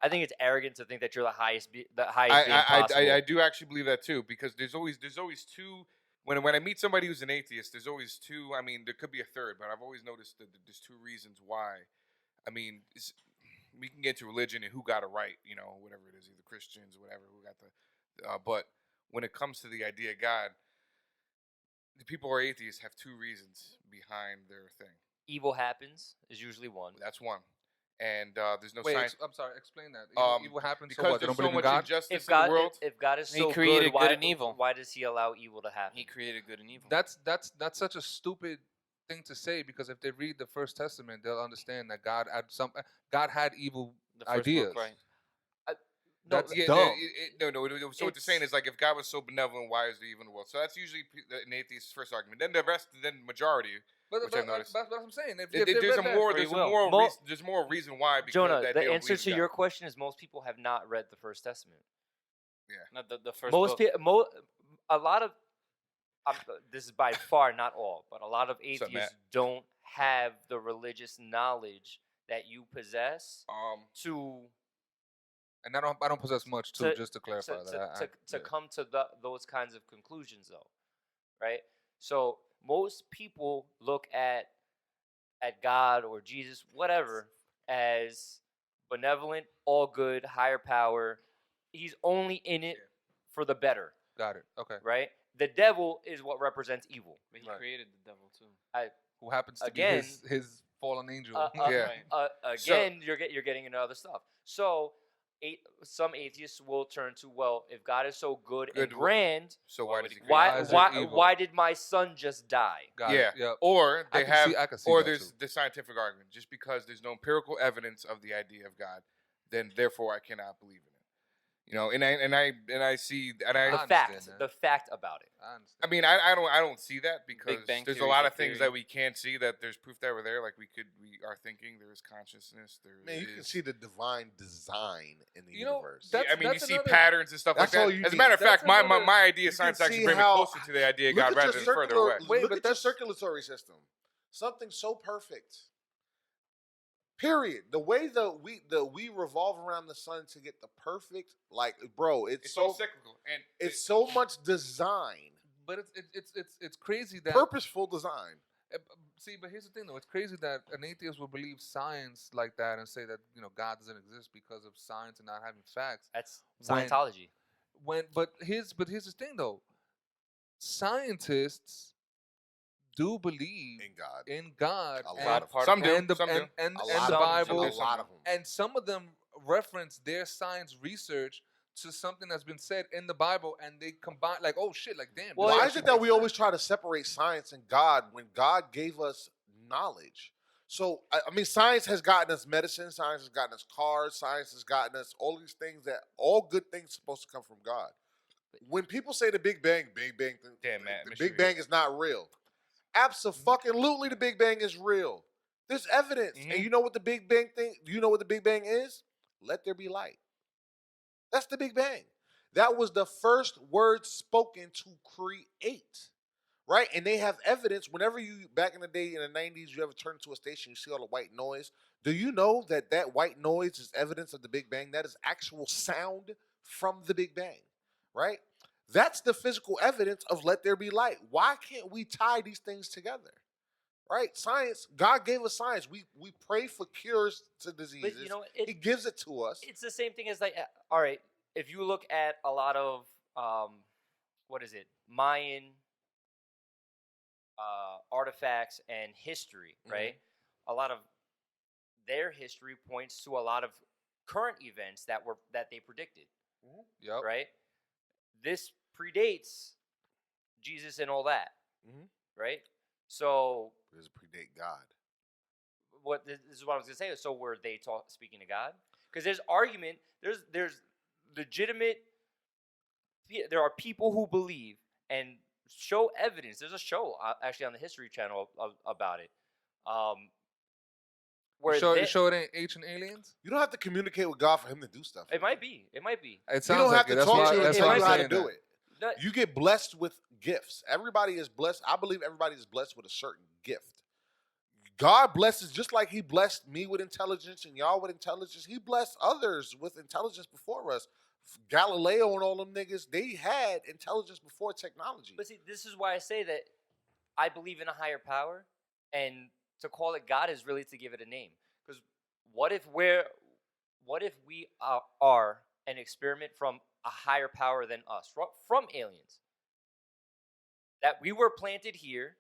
I think it's arrogant to think that you're the highest being possible. I do actually believe that too because there's always two. When I meet somebody who's an atheist, there's always two. I mean, there could be a third, but I've always noticed that there's two reasons why. I mean, we can get to religion and who got it right, whatever it is, either Christians or whatever, who got the. But when it comes to the idea of God, the people who are atheists have two reasons behind their thing. Evil happens is usually one. That's one, and there's no Wait, science I'm sorry. Explain that. Evil happens. So because what? They there's don't so believe much in God. injustice in the world. If God is He so created good, good and evil. Why does He allow evil to happen? He created good and evil. That's such a stupid thing to say because if they read the First Testament, they'll understand that God had evil the first ideas. book, right? No, That's Yeah, dumb. no. So what they're saying is like, if God was so benevolent, why is there even a world? So that's usually an atheist's first argument. Then the rest, then majority. But Which I've noticed. that's what I'm saying. If There's they a read that- more. Free There's a will. more. Mo- There's more reason why. Because Jonah, that the they don't answer believe to in your God. question is most people have not read the First Testament. Not the first Most book. people, a lot of, this is by far not all, but a lot of What's up, atheists Matt? don't have the religious knowledge that you possess to and I don't possess much too. To- Just to clarify that. to come to those kinds of conclusions, though, right? So most people look at God or Jesus, whatever, as benevolent, all good, higher power. He's only in it for the better, Got it. Okay. right? The devil is what represents evil. But he Right. created the devil too. Who happens to Again, be his fallen angel? Yeah. Again, you're getting into other stuff. So, some atheists will turn to, well, if God is so good and Good, grand, So why does he? why Why is it why evil? why did my son just die? Got Yeah. it. Yeah. Or I they can have, see- I can see or that there's too. the scientific argument. Just because there's no empirical evidence of the idea of God, then therefore I cannot believe in it. You know, and I see, and I The understand fact, that. the fact about it. I I understand. mean, I don't see that because Bang there's a Theory's lot a of things theory. that we can't see that there's proof that were there. Like we are thinking, there is consciousness. There Man, you can is- see the divine design in the You know, universe. that- I mean, you that's see another- patterns and stuff like That's all that. you As a matter of need. fact, That's my another- idea you of science can actually see brings me how- closer to the idea of Look God at rather your than further away. Wait, look but at your that's- circulatory system. Something so perfect. Period. The way that we revolve around the sun to get the perfect, like, bro, It's so cyclical, and it's so much design, But it's crazy that purposeful design. See, but here's the thing, though. It's crazy that an atheist will believe science like that and say that God doesn't exist because of science and not having facts. That's When- Scientology. But here's the thing, though. Scientists do believe In God. in God A and, lot of them. Some do, and the some do. and A and lot the of Bible, them. A lot of them. and some of them reference their science research to something that's been said in the Bible, and they combine like, oh shit, like damn. Well, this Why actually is it that makes we sense. always try to separate science and God when God gave us knowledge? So, I mean, science has gotten us medicine, science has gotten us cars, science has gotten us all these things that all good things supposed to come from God. When people say the Big Bang, Damn, Matt, the make Big sure Bang is not real. Absolutely, the Big Bang is real. There's evidence, and you know what the Big Bang thing? You know what the Big Bang is? Let there be light. That's the Big Bang. That was the first word spoken to create, right? And they have evidence. Whenever you, back in the day in the 90s, you ever turn to a station, you see all the white noise. Do you know that that white noise is evidence of the Big Bang? That is actual sound from the Big Bang, right? That's the physical evidence of let there be light. Why can't we tie these things together? Right? Science, God gave us science. We pray for cures to diseases. But you know, He gives it to us. it's the same thing as like, all right, if you look at a lot of Mayan artifacts and history, right? A lot of their history points to a lot of current events that they predicted, Yep. right? This predates Jesus and all that, Mhm. right? So Does it predate God? this is what I was gonna say. So were they speaking to God? Because there's argument. There's legitimate. There are people who believe and show evidence. There's a show actually on the History Channel about it. Where Show they- it ain't ancient aliens. You don't have to communicate with God for him to do stuff. it might be. It might be. It You sounds don't like have it. to That's talk why. to you That's and why tell I'm you how to saying do that. it. That- You get blessed with gifts. Everybody is blessed. I believe everybody is blessed with a certain gift. God blesses just like He blessed me with intelligence and y'all with intelligence. He blessed others with intelligence before us. Galileo and all them niggas, they had intelligence before technology. But see, this is why I say that I believe in a higher power, and to call it God is really to give it a name. Because what if we are an experiment from a higher power than us, from aliens? That we were planted here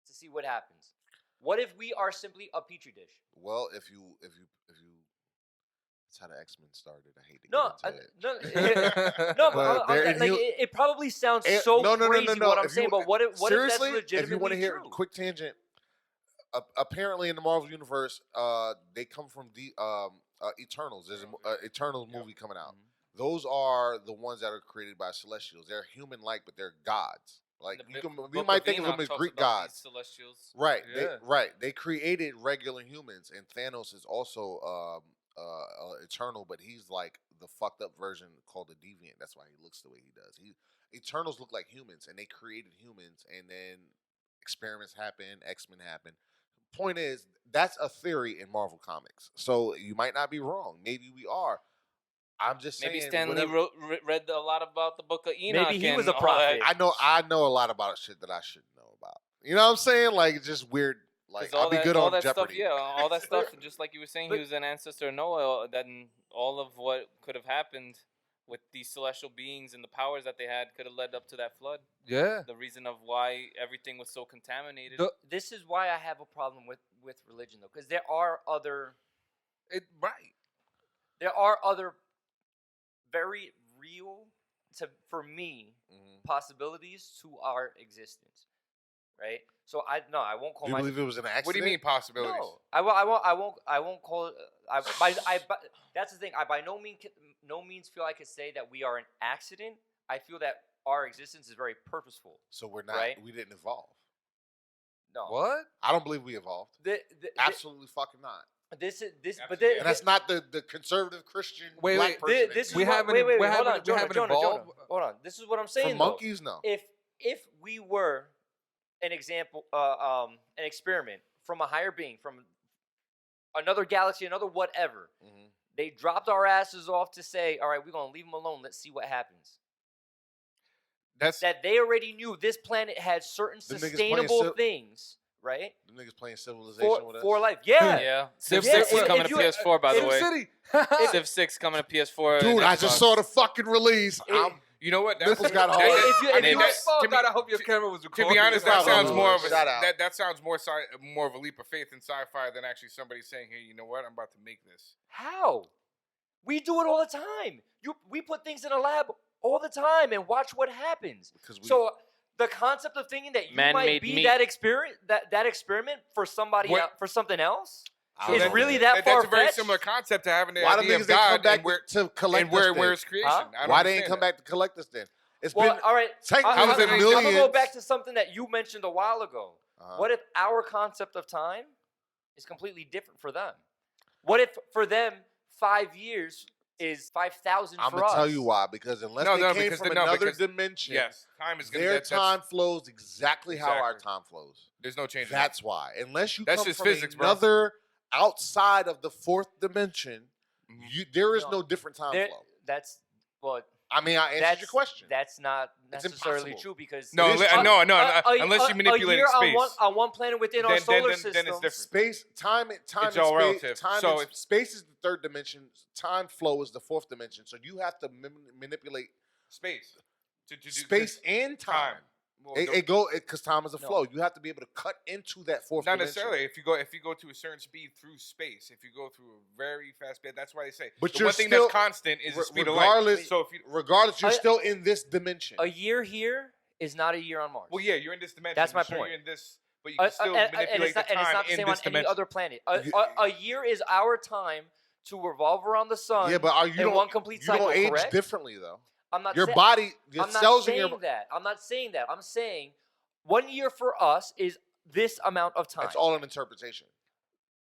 to see what happens. What if we are simply a petri dish? Well, if you, that's how the X-Men started. I hate to No, get into it. no, But but there- and it probably sounds Eh, so no, crazy what I'm If you- saying, but what if seriously, that's if you legitimately want to hear true? quick tangent, apparently in the Marvel universe, they come from Eternals. There's an Eternals movie coming out. Those are the ones that are created by celestials. They're human-like, but they're gods. Like we might think of them as Greek gods. Celestials. Right. Yeah. They created regular humans, and Thanos is also eternal, but he's like the fucked up version called a deviant. That's why he looks the way he does. Eternals look like humans, and they created humans, and then experiments happen, X-Men happen. Point is, that's a theory in Marvel Comics. So you might not be wrong. Maybe we are. I'm just saying. Maybe Stanley read a lot about the Book of Enoch. Maybe he was and a all prophet. that. I know a lot about shit that I shouldn't know about. You know what I'm saying? Like, it's just weird. Like, I'll be good all on that Jeopardy. stuff, yeah, all that stuff. Just like you were saying, But- he was an ancestor of Noah. Then all of what could have happened with these celestial beings and the powers that they had could have led up to that flood. Yeah. The reason of why everything was so contaminated. This is why I have a problem with religion, though, because there are other very real for me possibilities to our existence, right? So I won't call Do you believe it was an accident? What do you mean possibilities? No, I won't call it. That's the thing. I by no means feel I could say that we are an accident. I feel that our existence is very purposeful. So we're not. Right? We didn't evolve. No, What? I don't believe we evolved. Absolutely fucking not. This, but Absolutely. And that's not the conservative Christian Wait, black wait. person. this is We what, haven't- wait, we hold haven't- on, we Jonah, haven't Jonah, evolved. hold on. This is what I'm saying. For though. monkeys, no. If we were an example, an experiment from a higher being, from another galaxy, another whatever, they dropped our asses off to say, all right, we're gonna leave them alone. Let's see what happens. That's That they already knew this planet had certain The niggas playing sustainable things, right? The niggas playing Civilization with us. For life. Yeah. Yeah, Civ Yeah, 6 is if coming to you- PS4, by the Sim way. City. Civ 6 coming to PS4. Dude, and I just Xbox. saw the fucking release. you know what? Nipples got that- hard. If you- I if mean, you- that's- Oh, to me- God, I hope your camera was To recording. be honest, that Shout sounds out. more of a Shout out. that sounds more of a leap of faith in sci-fi than actually somebody saying, "Hey, you know what? I'm about to make this." How? We do it all the time. We put things in a lab all the time and watch what happens. Because we, So the concept of thinking that you might Man-made be meat. that experiment for somebody What- else, for something else I is don't know, really man. that That's a very far-fetched? similar concept to having the Why the idea niggas of they come God back and where to collect and where us where then? it's creation. Huh? I don't Why they ain't understand come that. back to collect us then? It's Well, been all right. technically How it's is been it- I'm millions. gonna go back to something that you mentioned a while ago. Uh-huh. What if our concept of time is completely different for them? What if for them 5 years is 5,000 I'm for gonna us? tell you why. Because unless No, they no, came because from no, another because- dimension, Yes, time is gonna. their That's, time flows exactly how our Exactly. time flows. There's no change. That's why. Unless you That's come just from physics, bro. another outside of the fourth dimension, Mhm. there is No. no different time There- flow. That's but I mean, I answered your question. That's not It's necessarily impossible. true because No, It is true. unless you manipulate a year space. on one planet within our Then- then- solar then system. it's different. Space, time, It's and all space. relative. Time So and space is the third dimension. Time flow is the fourth dimension. So you have to manipulate Space. To do space and time. Well, It go because time is a No. flow. You have to be able to cut into that fourth not dimension. necessarily. If you go to a certain speed through space, if you go through a very fast speed, that's why they say. But the you're one thing still- that's constant is the speed of light. regardless- So if you, Regardless, you're I- still in this dimension. A year here is not a year on Mars. well, yeah, you're in this dimension. That's my Sure, point. You're in this, but you can still manipulate and it's not the time the in same this on any dimension. other planet. You- A year is our time to revolve around the sun. Yeah, but are you in don't, one complete you cycle, don't age correct? differently though. I'm not Your saying, body, your I'm not cells in saying your that. I'm not saying that. I'm saying 1 year for us is this amount of time. it's all an interpretation.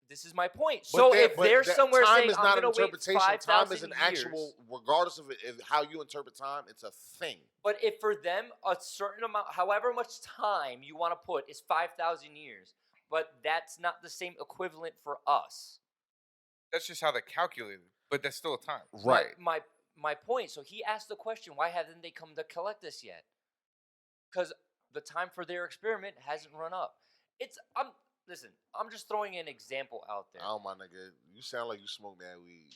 This is my point. But So there- if but they're that somewhere time saying is I'm not an going to wait interpretation. 5,000 Time is an years, actual, regardless of how you interpret time, it's a thing. but if for them a certain amount, however much time you want to put is 5,000 years, but that's not the same equivalent for us. That's just how they calculate it, but that's still a time. Right. My point. So he asked the question, why haven't they come to collect us yet? Because the time for their experiment hasn't run up. Listen, I'm just throwing an example out there. Oh my nigga, you sound like you smoke that weed.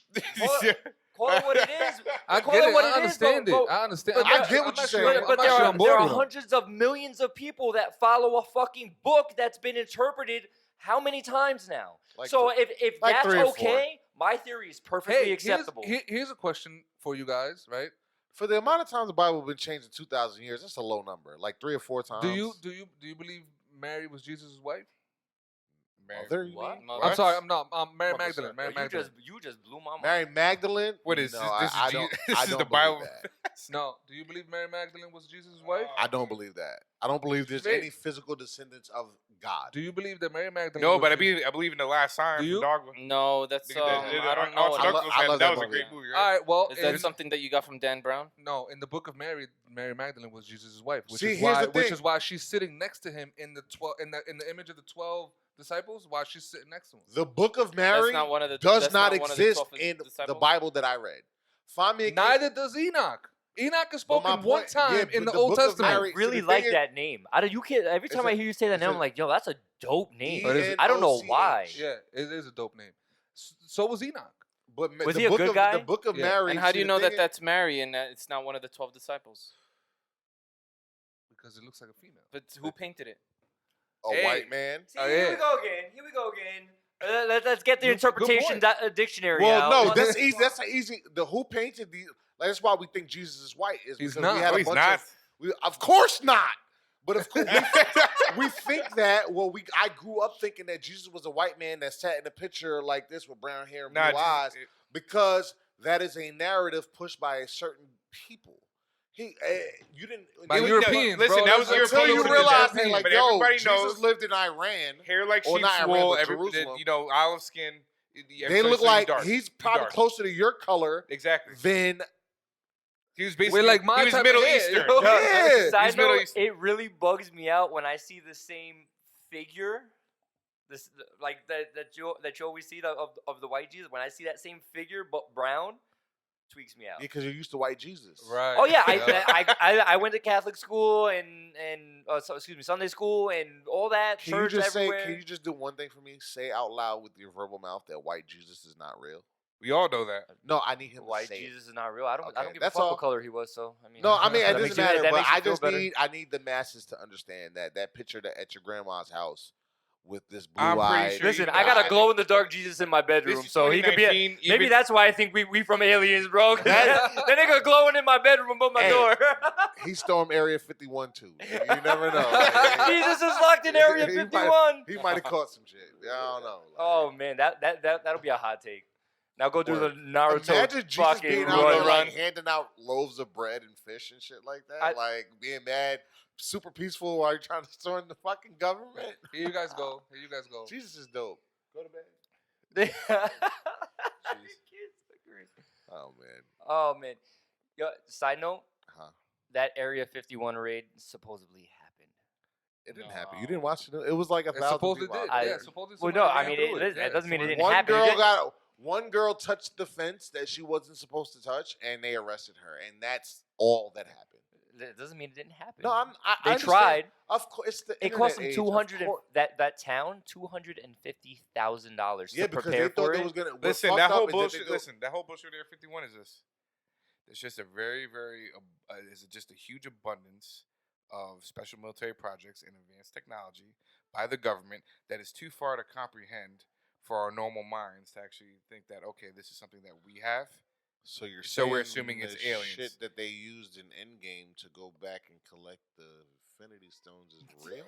Call it what it is. I Call get it it. what I it is, understand but- it. I understand. but I'm I not- get I'm what not you're sure- saying. But I'm there not sure are I'm bored there are with 'em. hundreds of millions of people that follow a fucking book that's been interpreted how many times now? Like so th- if like that's 3 or 4. okay, my theory is perfectly Hey, acceptable. here's a question for you guys, right? For the amount of times the Bible has been changed in 2,000 years, that's a low number. Like 3 or 4 times. Do you believe Mary was Jesus' wife? Mary, Mother, you What? mean? Mother. I'm sorry. I'm Mary Mother, Magdalene. sorry. Mary Magdalene. You just blew my mind. Mary Magdalene? What is no, this? I Is don't. this I is don't the believe Bible. that. No. Do you believe Mary Magdalene was Jesus' wife? I don't believe that. I don't believe there's Fake. any physical descendants of God. Do you believe that Mary Magdalene? No, was but I Jesus- believe in the last sign Do from you? Dogma. No, that's Because I don't know. Archie I Knuckles love had- that that was a movie. great movie, All right? right. Well, Is that something that you got from Dan Brown? no, in the book of Mary, Mary Magdalene was Jesus' wife, which See, is here's why, the which thing. is why she's sitting next to him in the in the image of the 12 disciples. While she's sitting next to him. The Book of Mary That's not one of the. does that's not one of the exist 12 in the disciples? Bible that I read. Find me a Neither does Enoch. Enoch is But my spoken one point- time yeah, in but the the Old Book of Testament. Mary- I really the like thing is- that name. I don't. You can't. Every It's time a- I hear you say that it's name, a- I'm like, yo, that's a dope name. But is it- I don't know ENOCH. why. Yeah, it is a dope name. So was Enoch. But Was the he a book good of, guy? The Book of Yeah. Mary. And how do see, you the know thing that is- that's Mary and that it's not one of the 12 disciples? Because it looks like a female. But who painted it? a Hey. white man? See, Oh, here yeah. we go again. Here we go again. Let's get the Good interpretation point. dictionary Well, out. no, Let's- that's easy. That's an easy. The who painted the. Like, that's why we think Jesus is white. Is He's because not. We had No, a he's bunch not. of course not. But of course, we think that. Well, I grew up thinking that Jesus was a white man that sat in a picture like this with brown hair and blue Nah, eyes, Jesus- because that is a narrative pushed by a certain people. You didn't. By it was- Europeans, Listen, bro. that was That's until European. you who did realize that. that, like, But yo, everybody Jesus knows lived in Iran. hair like Or sheep's not Iran, wool. but Jerusalem. Olive skin. They look like dark. he's probably dark. closer to your color Exactly. than. He was basically like my he was type of Middle hair, Eastern. yo. Yeah. Side He's Middle note, Eastern. it really bugs me out when I see the same figure, this like that you always see of the white Jesus. When I see that same figure but brown, tweaks me out. Because you're used to white Jesus. Right. Oh yeah, Yeah. I went to Catholic school and Sunday school and all that. Can you church just say? everywhere. Can you just do one thing for me? Say out loud with your verbal mouth that white Jesus is not real. We all know that. No, I need him White to say Jesus is not real. I don't Okay, give a that's fuck all. what color he was. So I mean, It. No, I mean it that doesn't makes you- matter. that But makes you I feel just better. need the masses to understand that picture that at your grandma's house with this I'm blue pretty eyed. sure Listen, you I got a died. glow in the dark Jesus in my bedroom, This is so he could be. 2019, Maybe even- that's why I think we from aliens, bro. That- that nigga glowing in my bedroom above my Hey. door. He stormed Area 51 too. You never know. Jesus is locked in Area He might- 51. He might have caught some shit. I don't know. Oh man, that'll be a hot take. Now go do the Word. Naruto Imagine Jesus fucking being out there run. like handing out loaves of bread and fish and shit like that. I- Like being mad, super peaceful while you're trying to storm the fucking government. Here you guys go. Here you guys go. Jesus is dope. Go to bed. Oh man. Oh man. Yo, side note, Huh. that Area 51 raid supposedly happened. It didn't happen. You didn't watch it. It was like It 1,000 supposedly people. did. out I- there. Yeah, supposedly. Well, somebody no, I ran mean, through it- that doesn't mean it somebody- didn't One happen. girl It didn't- one girl touched the fence that she wasn't supposed to touch, and they arrested her, and that's all that happened. It doesn't mean it didn't happen. No, I they understand. tried. Of course, it's the It cost them internet age. 200 Of course. that town $250,000 Yeah, to because prepare they thought for it it. was gonna. what Listen, fucked that up whole is that they bullshit. don't- Listen, that whole bullshit Air 51 is this. It's just a very, very. It's just a huge abundance of special military projects and advanced technology by the government that is too far to comprehend for our normal minds to actually think that okay, this is something that we have. So you're So we're saying assuming it's the aliens. Shit that they used in Endgame to go back and collect the Infinity Stones is real.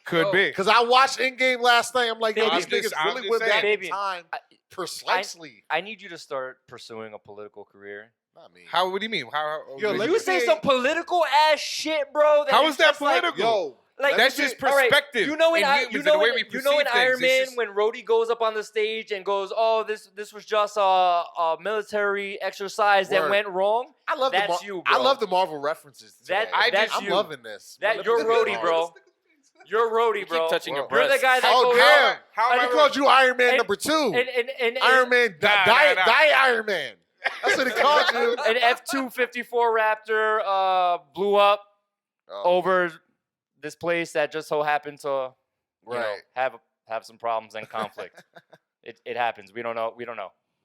Could Oh, be. Because I watched Endgame last night. I'm like, yo, Baby, these niggas I'm really just went back saying. in time I- precisely. I need you to start pursuing a political career. Not me. How? What do you mean? Yo, let You me say see- some political ass shit, bro. How is is that just like- political? Yo, Like, That's me just see- all right, perspective. You know in in I, humans you and know the way in, we you perceive know in Iron things. Man It's just- when Rhodey goes up on the stage and goes, "Oh, this was just a military exercise that Word. went wrong." I love That's the you, I bro. love the Marvel references. That- today. that's I'm you. loving this. That My you're lips are Rhodey, hard. bro. You're Rhodey, keep bro. touching your Whoa. You're the breasts. guy that Oh goes. damn! How am I I called you Iron Man And- number 2. And Iron Man, Nah, die nah. Iron Man. That's what he called you. an F-254 Raptor blew up Oh, over this place that just so happened to you know, right, have some problems and conflict. It happens. We don't know.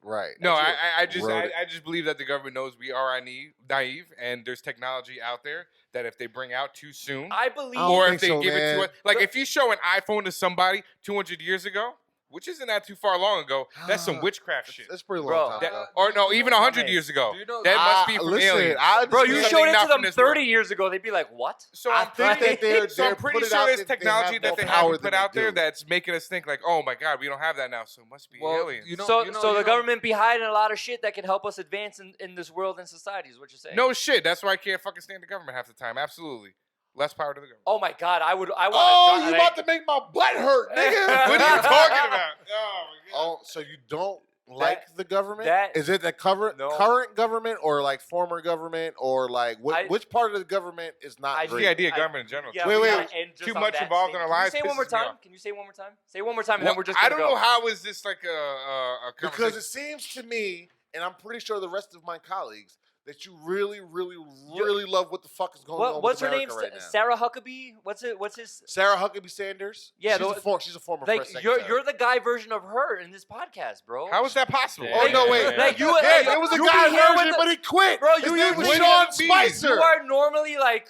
right. No, That's I it. just Wrote it. I just believe that the government knows we are naive, and there's technology out there that if they bring out too soon, I believe. I don't or think if they so, give it man. to us, like if you show an iPhone to somebody 200 years ago, which isn't that too far long ago. That's some witchcraft shit. That's pretty Bro, long time That- ago. or no, even 100 years ago. Do you know- That must be from listen, aliens. Bro, you Something showed it not to from them this world. 30 years ago. They'd be like, what? So I I'm think thinking, that they're so I'm pretty put it sure out there's that they technology have that more they power haven't than put they out there do. that's making us think like, oh my god, we don't have that now, so it must be Well, aliens. you know- So you the know- government be hiding a lot of shit that can help us advance in this world and society is what you're saying. No shit. That's why I can't fucking stand the government half the time. Absolutely. Less power to the government. Oh my God, I want Oh, you about to make my butt hurt, nigga. What are you talking about? Oh my god. Oh, so you don't like the government? that- Is it the No. current government or like former government or like I- which part of the government is not I- It's great? the idea of government in general. Yeah, Wait, we wait, gotta end just too on much that involved in our statement. lives Can you say it one more pisses me time? off. Can you say it one more time? Say it one more time, and Well, then we're just I gonna don't go. know how is this like a Because conversation. it seems to me, and I'm pretty sure the rest of my colleagues, that you really, really, really love what the fuck is going on What's with her name? America right now. Sarah Huckabee? What's his? Sarah Huckabee Sanders? Yeah, she's a former Like press secretary. you're the guy version of her in this podcast, bro. How is that possible? Yeah. Oh, no, wait. Like you, Yeah, like, there was a you guy be here with version, the- but he quit. Bro, His you name was usually- Sean You Spicer. You are normally like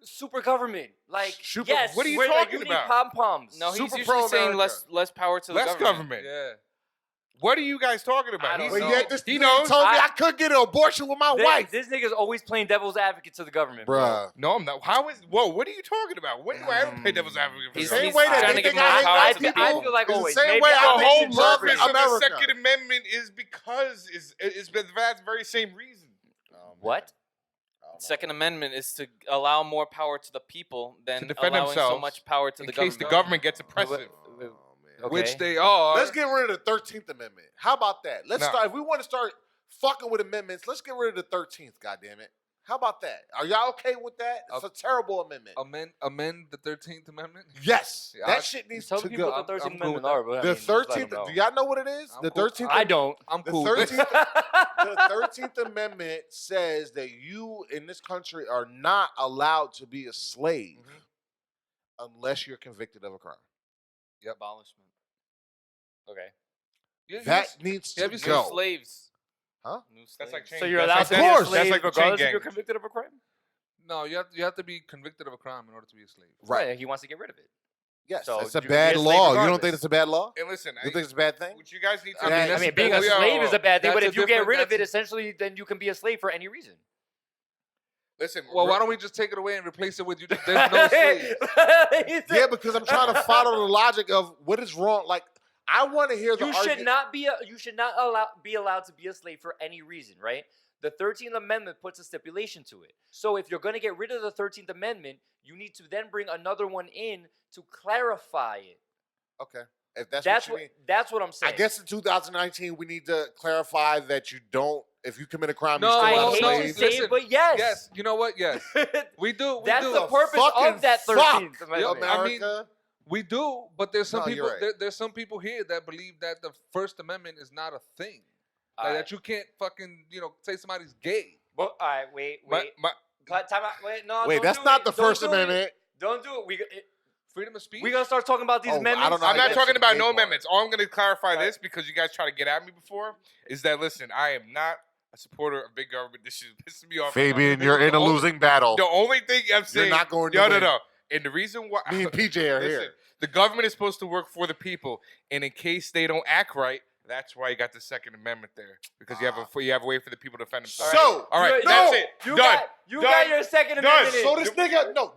super government. Like Super- yes, what are you we're, like, talking you about? need pom poms. No, he's Super usually saying pro-America. less power to the Less government. government. Yeah. What are you guys talking about? I don't He's- But know. yet this He nigga knows. told me I- I could get an abortion with my wife. This nigga's always playing devil's advocate to the government, bro. Bruh. No, I'm not. How is? Whoa, what are you talking about? When do I ever play devil's advocate? For He's- The that? same he's way that trying they to give think more I hate power white to the people. people. I feel like It's always. the same Maybe way I'm I The think whole they love purpose of the America. Second Amendment is because it's been that very same reason. What? Second Amendment is to allow more power to the people than To defend allowing so themselves much power to In the case the government. government gets oppressive. Okay. Which they are. Let's get rid of the 13th Amendment. How about that? Let's No. start. If we want to start fucking with amendments, let's get rid of the 13th. Goddamn it! How about that? Are y'all okay with that? It's a terrible amendment. amend the 13th Amendment. yes, Yeah, that I- shit needs Tell to people go. what the 13th I'm cool with Amendment are, but The I mean, just let 13th. them Do know. y'all know what it is? I'm The cool. 13th. I don't. I'm The cool. with it. 13th. The 13th Amendment says that you in this country are not allowed to be a slave unless you're convicted of a crime. Abolishment. Okay. That needs to have you New seen go. slaves. Huh? New slaves. That's like chain. So you're that's allowed like to that- be a course. slave That's like the chain regardless if you're gang. convicted of a crime? No, you have to be convicted of a crime in order to be a slave. Right. Yeah, he wants to get rid of it. Yes, So it's a you can be a bad slave law. You don't regardless. think it's a bad law? And listen, You think it's a bad thing? what you guys need to. I mean, I mean, being a we slave is a bad thing, but that's if a you get different- rid of it, that's- essentially, then you can be a slave for any reason. Listen. Well, why don't we just take it away and replace it with you? There's no slave. Yeah, because I'm trying to follow the logic of what is wrong. Like, I want to hear the You should not be be allowed to be a slave for any reason, right? The 13th Amendment puts a stipulation to it. So if you're going to get rid of the 13th Amendment, you need to then bring another one in to clarify it. Okay, if that's That's what you need. that's what I'm saying. I guess in 2019 we need to clarify that you don't. If you commit a crime, No, you're I still not a hate no, to slave. say listen, it, but yes. Yes, you know what? Yes, we do. We That's do. the purpose fucking of that fuck. 13th Yep, Amendment. I mean, America. We do, but there's some No, you're people. right. There's some people here that believe that the First Amendment is not a thing. Like, Alright. that you can't fucking say somebody's gay. Well, all right, wait. My- Time out. Wait, no. Wait, don't that's do not it. the Don't First do it. Amendment. Don't do it. Freedom of speech. We gonna start talking about these Oh, I amendments. don't know. I'm not That's talking the about gay no part. amendments. All I'm going to clarify Right. this because you guys try to get at me before is that listen, I am not a supporter of big government. This is pissing me off. Fabian, you're in a The only- losing battle. The only thing I'm saying, not going to no, win. And the reason why Me and PJ are listen, here. the government is supposed to work for the people, and in case they don't act right, that's why you got the Second Amendment there because you have a way for the people to defend themselves. So, all right, You- that's no, it. You Done. got Done. your Second Done. Amendment. in. So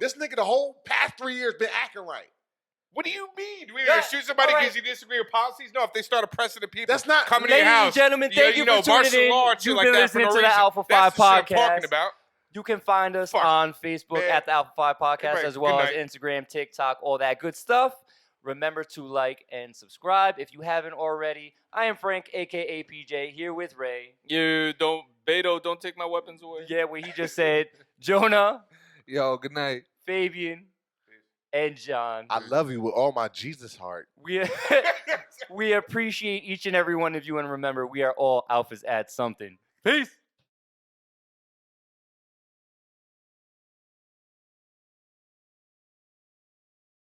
this nigga the whole past 3 years been acting right. What do you mean? Do we Yeah, gonna shoot somebody all because right. you disagree with policies? No, if they start oppressing the people, That's not- coming to Ladies your house. and gentlemen, thank you for tuning martial in. law and shit You've like been that for listening no to the reason. Alpha That's 5 the shit I'm podcast. talking about. You can find us Fuck. on Facebook Man. at the Alpha 5 Podcast, Right. as well Good as night. Instagram, TikTok, all that good stuff. Remember to like and subscribe if you haven't already. I am Frank, aka PJ, here with Ray. Beto, don't take my weapons away. Yeah, what he just said. Jonah, Yo, good night. Fabian, and John. I love you with all my Jesus heart. We we appreciate each and every one of you, and remember, we are all alphas at something. Peace.